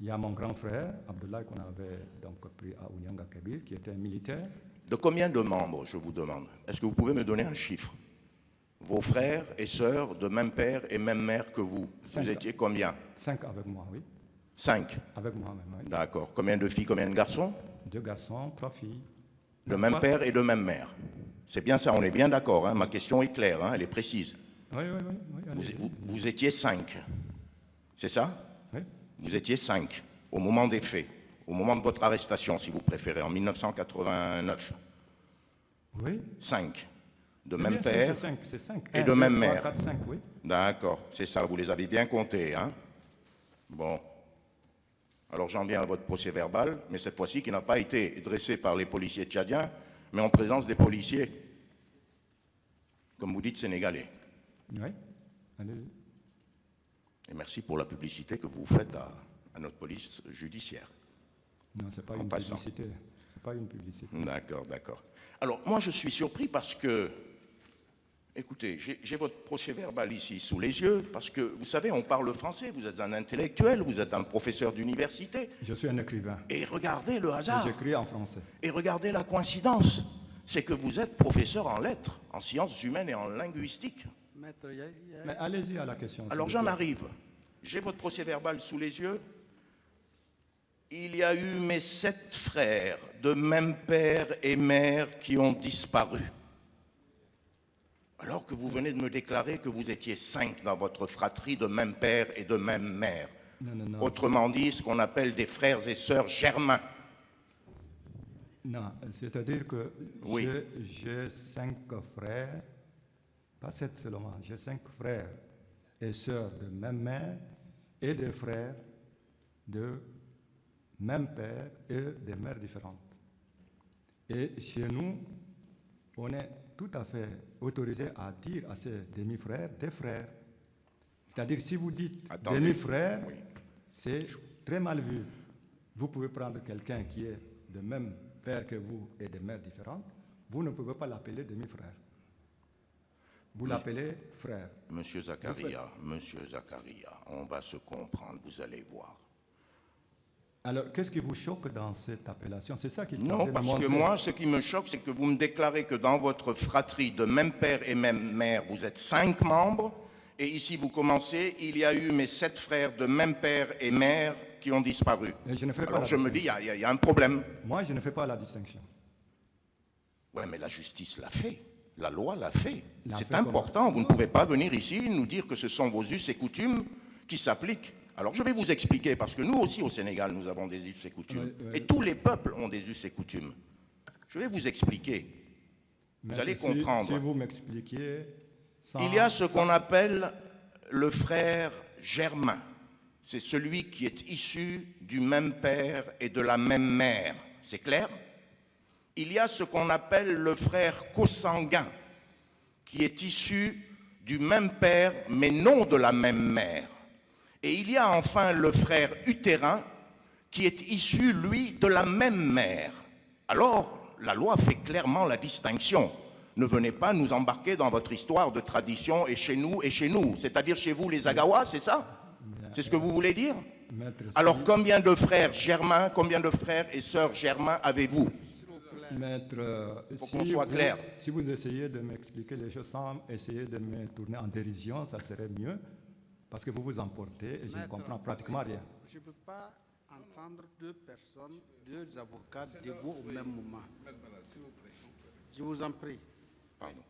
Speaker 2: il y a mon grand frère, Abdoulaye, qu'on avait donc pris à Ounyanga Kabir, qui était un militaire.
Speaker 5: De combien de membres, je vous demande? Est-ce que vous pouvez me donner un chiffre? Vos frères et sœurs de même père et même mère que vous,
Speaker 2: 5.
Speaker 5: vous étiez combien?
Speaker 2: 5 avec moi, oui.
Speaker 5: 5.
Speaker 2: Avec moi-même, oui.
Speaker 5: D'accord. Combien de filles, combien de garçons?
Speaker 2: 2 garçons, 3 filles.
Speaker 5: De même père et de même mère. C'est bien ça, on est bien d'accord. Hein? Ma question est claire, hein? Elle est précise.
Speaker 2: Oui, oui, oui. Oui, allez-y.
Speaker 5: Vous étiez 5. C'est ça?
Speaker 2: Oui.
Speaker 5: Vous étiez 5 au moment des faits, au moment de votre arrestation, si vous préférez, en 1989.
Speaker 2: Oui.
Speaker 5: 5. De
Speaker 2: Oui,
Speaker 5: même
Speaker 2: bien sûr,
Speaker 5: père
Speaker 2: c'est 5.
Speaker 5: et de même
Speaker 2: 3,
Speaker 5: mère.
Speaker 2: 4, 5, oui.
Speaker 5: D'accord, c'est ça, vous les avez bien comptés, hein? Bon. Alors j'en viens à votre procès verbal, mais cette fois-ci qui n'a pas été dressé par les policiers tchadiens, mais en présence des policiers, comme vous dites, sénégalais.
Speaker 2: Oui. Allez-y.
Speaker 5: Et merci pour la publicité que vous faites à notre police judiciaire.
Speaker 2: Non, ce n'est pas
Speaker 5: En
Speaker 2: une
Speaker 5: passant.
Speaker 2: publicité. C'est pas une publicité.
Speaker 5: D'accord, d'accord. Alors moi je suis surpris parce que, écoutez, j'ai votre procès verbal ici sous les yeux, parce que vous savez, on parle français, vous êtes un intellectuel, vous êtes un professeur d'université,
Speaker 2: Je suis un écrivain.
Speaker 5: et regardez le
Speaker 2: Et
Speaker 5: hasard.
Speaker 2: j'écris en français.
Speaker 5: Et regardez la coïncidence, c'est que vous êtes professeur en lettres, en sciences humaines et en linguistique.
Speaker 1: Maître, il y a-
Speaker 2: Mais allez-y à la question.
Speaker 5: Alors
Speaker 2: s'il vous
Speaker 5: j'en
Speaker 2: plaît.
Speaker 5: arrive. J'ai votre procès verbal sous les yeux. Il y a eu mes 7 frères de même père et mère qui ont disparu. Alors que vous venez de me déclarer que vous étiez 5 dans votre fratrie de même père et de même mère.
Speaker 2: Non, non, non.
Speaker 5: Autrement dit, ce qu'on appelle des frères et sœurs germains.
Speaker 2: Non, c'est-à-dire que
Speaker 5: Oui.
Speaker 2: j'ai 5 frères, pas 7 seulement, j'ai 5 frères et sœurs de même mère et des frères de même père et des mères différentes. Et chez nous, on est tout à fait autorisé à dire à ces demi-frères des frères. C'est-à-dire, si vous dites
Speaker 5: Attendez.
Speaker 2: demi-frère,
Speaker 5: Oui.
Speaker 2: c'est très mal vu. Vous pouvez prendre quelqu'un qui est de même père que vous et de mères différentes, vous ne pouvez pas l'appeler demi-frère. Vous l'appelez frère.
Speaker 5: Monsieur Zakaria, on va se comprendre, vous allez voir.
Speaker 2: Alors, qu'est-ce qui vous choque dans cette appellation? C'est ça qui
Speaker 5: Non, parce que moi, ce qui me choque, c'est que vous me déclarez que dans votre fratrie de même père et même mère, vous êtes 5 membres, et ici vous commencez, il y a eu mes 7 frères de même père et mère qui ont disparu.
Speaker 2: Mais je ne fais pas
Speaker 5: Alors
Speaker 2: la
Speaker 5: je me dis,
Speaker 2: distinction.
Speaker 5: il y a un problème.
Speaker 2: Moi, je ne fais pas la distinction.
Speaker 5: Oui, mais la justice l'a fait, la loi l'a fait.
Speaker 2: L'a
Speaker 5: C'est
Speaker 2: fait
Speaker 5: important, vous ne pouvez pas venir ici nous dire que ce sont vos us et coutumes qui s'appliquent. Alors je vais vous expliquer, parce que nous aussi au Sénégal, nous avons des us et coutumes.
Speaker 2: Oui, oui.
Speaker 5: Et tous les peuples ont des us et coutumes. Je vais vous expliquer. Vous
Speaker 2: Mais
Speaker 5: allez
Speaker 2: si-
Speaker 5: comprendre.
Speaker 2: Si vous m'expliquiez... sans-
Speaker 5: Il y a ce qu'on appelle le frère germain. C'est celui qui est issu du même père et de la même mère. C'est clair? Il y a ce qu'on appelle le frère consanguin, qui est issu du même père, mais non de la même mère. Et il y a enfin le frère utérin, qui est issu, lui, de la même mère. alors la loi fait clairement la distinction. Ne venez pas nous embarquer dans votre histoire de tradition et chez nous, c'est-à-dire chez vous les Agawa, c'est ça? C'est ce que vous voulez dire?
Speaker 2: Maître,
Speaker 5: Alors combien de frères germains, combien de frères et sœurs germains avez-vous?
Speaker 2: Maître,
Speaker 5: Faut qu'on soit clair.
Speaker 2: Si vous essayez de m'expliquer les choses sans essayer de me tourner en dérision, ça serait mieux, parce que vous vous emportez et je ne comprends pratiquement rien.
Speaker 1: Je ne peux pas entendre deux personnes, deux avocats debout au même moment. Je vous en prie.
Speaker 5: Pardon.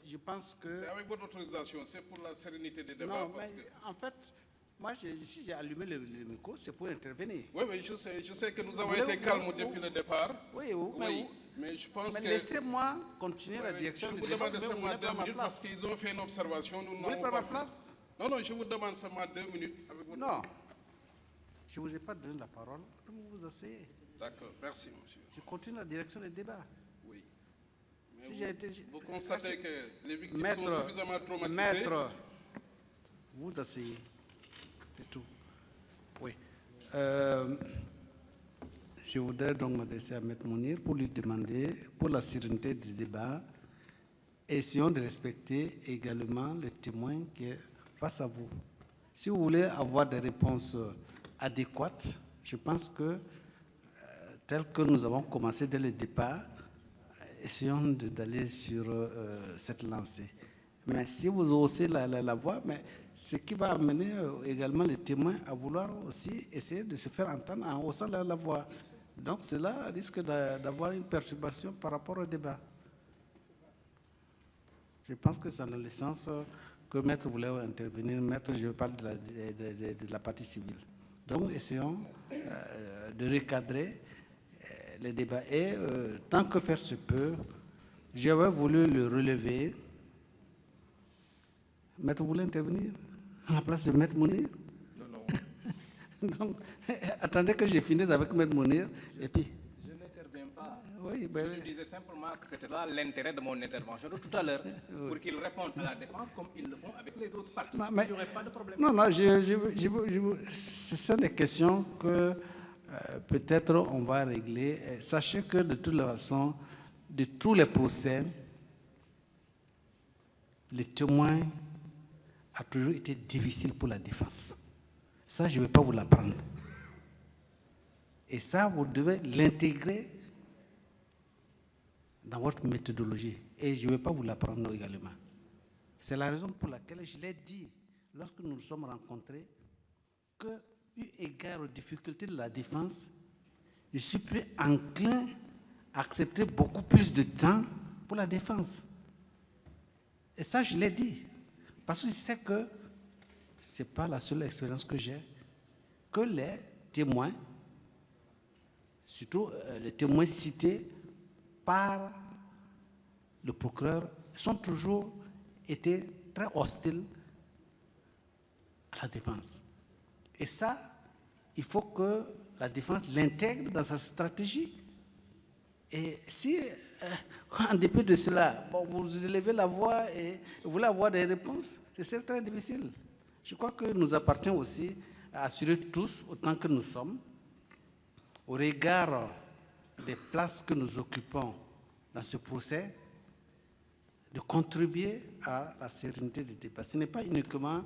Speaker 1: Je pense que...
Speaker 6: C'est avec votre autorisation, c'est pour la sérénité des débats.
Speaker 1: Non,
Speaker 6: parce
Speaker 1: mais
Speaker 6: que...
Speaker 1: en fait, moi, si j'ai allumé le micro, c'est pour intervenir.
Speaker 6: Oui, je sais que nous avons
Speaker 1: voulez-
Speaker 6: été calmes
Speaker 1: vous-
Speaker 6: depuis le départ.
Speaker 1: Oui,
Speaker 6: Mais je pense
Speaker 1: mais
Speaker 6: que...
Speaker 1: laissez-moi continuer la
Speaker 6: Oui,
Speaker 1: direction
Speaker 6: je
Speaker 1: du
Speaker 6: vous
Speaker 1: débat.
Speaker 6: demande
Speaker 1: Vous
Speaker 6: seulement
Speaker 1: voulez
Speaker 6: 2
Speaker 1: prendre ma
Speaker 6: minutes parce
Speaker 1: place.
Speaker 6: qu'ils ont fait une observation. Nous
Speaker 1: Vous voulez
Speaker 6: n'avons
Speaker 1: prendre
Speaker 6: pas
Speaker 1: ma
Speaker 6: fait.
Speaker 1: place?
Speaker 6: Non, je vous demande seulement 2 minutes. Avec votre...
Speaker 1: Non. Je ne vous ai pas donné la parole. Donc vous vous asseyez.
Speaker 6: D'accord, merci, monsieur.
Speaker 1: Je continue la direction des débats.
Speaker 6: Oui. Mais
Speaker 1: Si j'ai été...
Speaker 6: vous constatez que les victimes
Speaker 1: Maître,
Speaker 6: sont suffisamment traumatisées.
Speaker 1: maître, vous vous asseyez. C'est tout. Oui. Je voudrais donc m'adresser à Maître Mounir pour lui demander, pour la sérénité du débat, essayons de respecter également le témoin qui est face à vous. Si vous voulez avoir des réponses adéquates, je pense que, tel que nous avons commencé dès le départ, essayons d'aller sur cette lancée. Mais si vous haussez la voix, mais ce qui va amener également les témoins à vouloir aussi essayer de se faire entendre en haussant la voix. Donc cela risque d'avoir une perturbation par rapport au débat. Je pense que c'est dans le sens que Maître voulait intervenir. Maître, je parle de la partie civile. Donc essayons de recadrer les débats. Et tant que faire se peut, j'avais voulu le relever. Maître, vous voulez intervenir à la place de Maître Mounir?
Speaker 3: Non, non.
Speaker 1: Donc, attendez que j'ai fini avec Maître Mounir, et puis...
Speaker 3: Je n'interviens pas.
Speaker 1: Oui, ben,
Speaker 3: Je disais simplement que c'était là l'intérêt de mon intervention de tout à l'heure, pour qu'ils répondent à la défense comme ils le font avec les autres partis.
Speaker 1: Non, mais-
Speaker 3: Il n'y aurait pas de problème.
Speaker 1: non, ce sont des questions que peut-être on va régler. Et sachez que de toute façon, de tous les procès, les témoins a toujours été difficile pour la défense. Ça, je ne vais pas vous l'apprendre. Et ça, vous devez l'intégrer dans votre méthodologie. Et je ne vais pas vous l'apprendre également. C'est la raison pour laquelle je l'ai dit lorsque nous nous sommes rencontrés que, eu égard aux difficultés de la défense, je suis plus enclin à accepter beaucoup plus de temps pour la défense. Et ça, je l'ai dit. Parce que je sais que ce n'est pas la seule expérience que j'ai, que les témoins, surtout les témoins cités par le procureur, sont toujours été très hostiles à la défense. Et ça, il faut que la défense l'intègre dans sa stratégie. Et si, en dépit de cela, bon, vous élevez la voix et vous voulez avoir des réponses, c'est très difficile. Je crois que nous appartient aussi à assurer tous, autant que nous sommes, au regard des places que nous occupons dans ce procès, de contribuer à la sérénité du débat. Ce n'est pas uniquement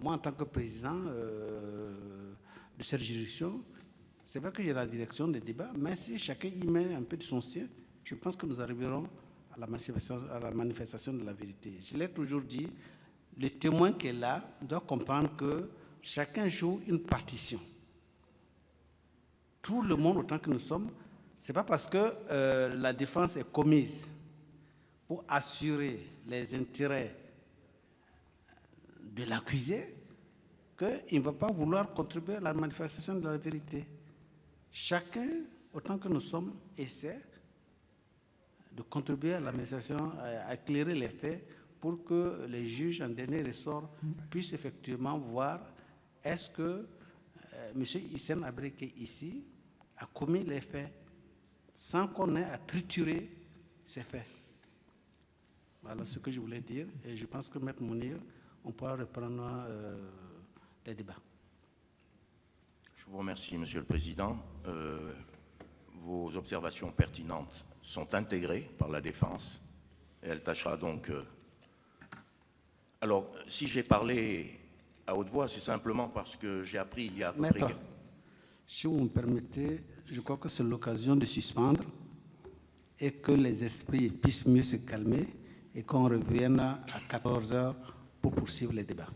Speaker 1: moi en tant que président de cette juridiction. C'est vrai que j'ai la direction des débats, mais si chacun y met un peu de son sien, je pense que nous arriverons à la manifestation de la vérité. Je l'ai toujours dit, le témoin qui est là doit comprendre que chacun joue une partition. Tout le monde, autant que nous sommes, ce n'est pas parce que la défense est commise pour assurer les intérêts de l'accusé qu'il ne va pas vouloir contribuer à la manifestation de la vérité. Chacun, autant que nous sommes, essaie de contribuer à la manifestation, à éclairer les faits pour que les juges, en dernier ressort, puissent effectivement voir est-ce que M. Hissène Habré, qui est ici, a commis les faits sans qu'on ait à triturer ces faits. Voilà ce que je voulais dire. Et je pense que Maître Mounir, on pourra reprendre les débats.
Speaker 5: Je vous remercie, Monsieur le Président. vos observations pertinentes sont intégrées par la défense. Et elle tâchera donc... Alors, si j'ai parlé à haute voix, c'est simplement parce que j'ai appris il y a à peu
Speaker 1: Maître,
Speaker 5: près...
Speaker 1: si vous me permettez, je crois que c'est l'occasion de suspendre et que les esprits puissent mieux se calmer et qu'on revienne à 14 heures pour poursuivre les débats.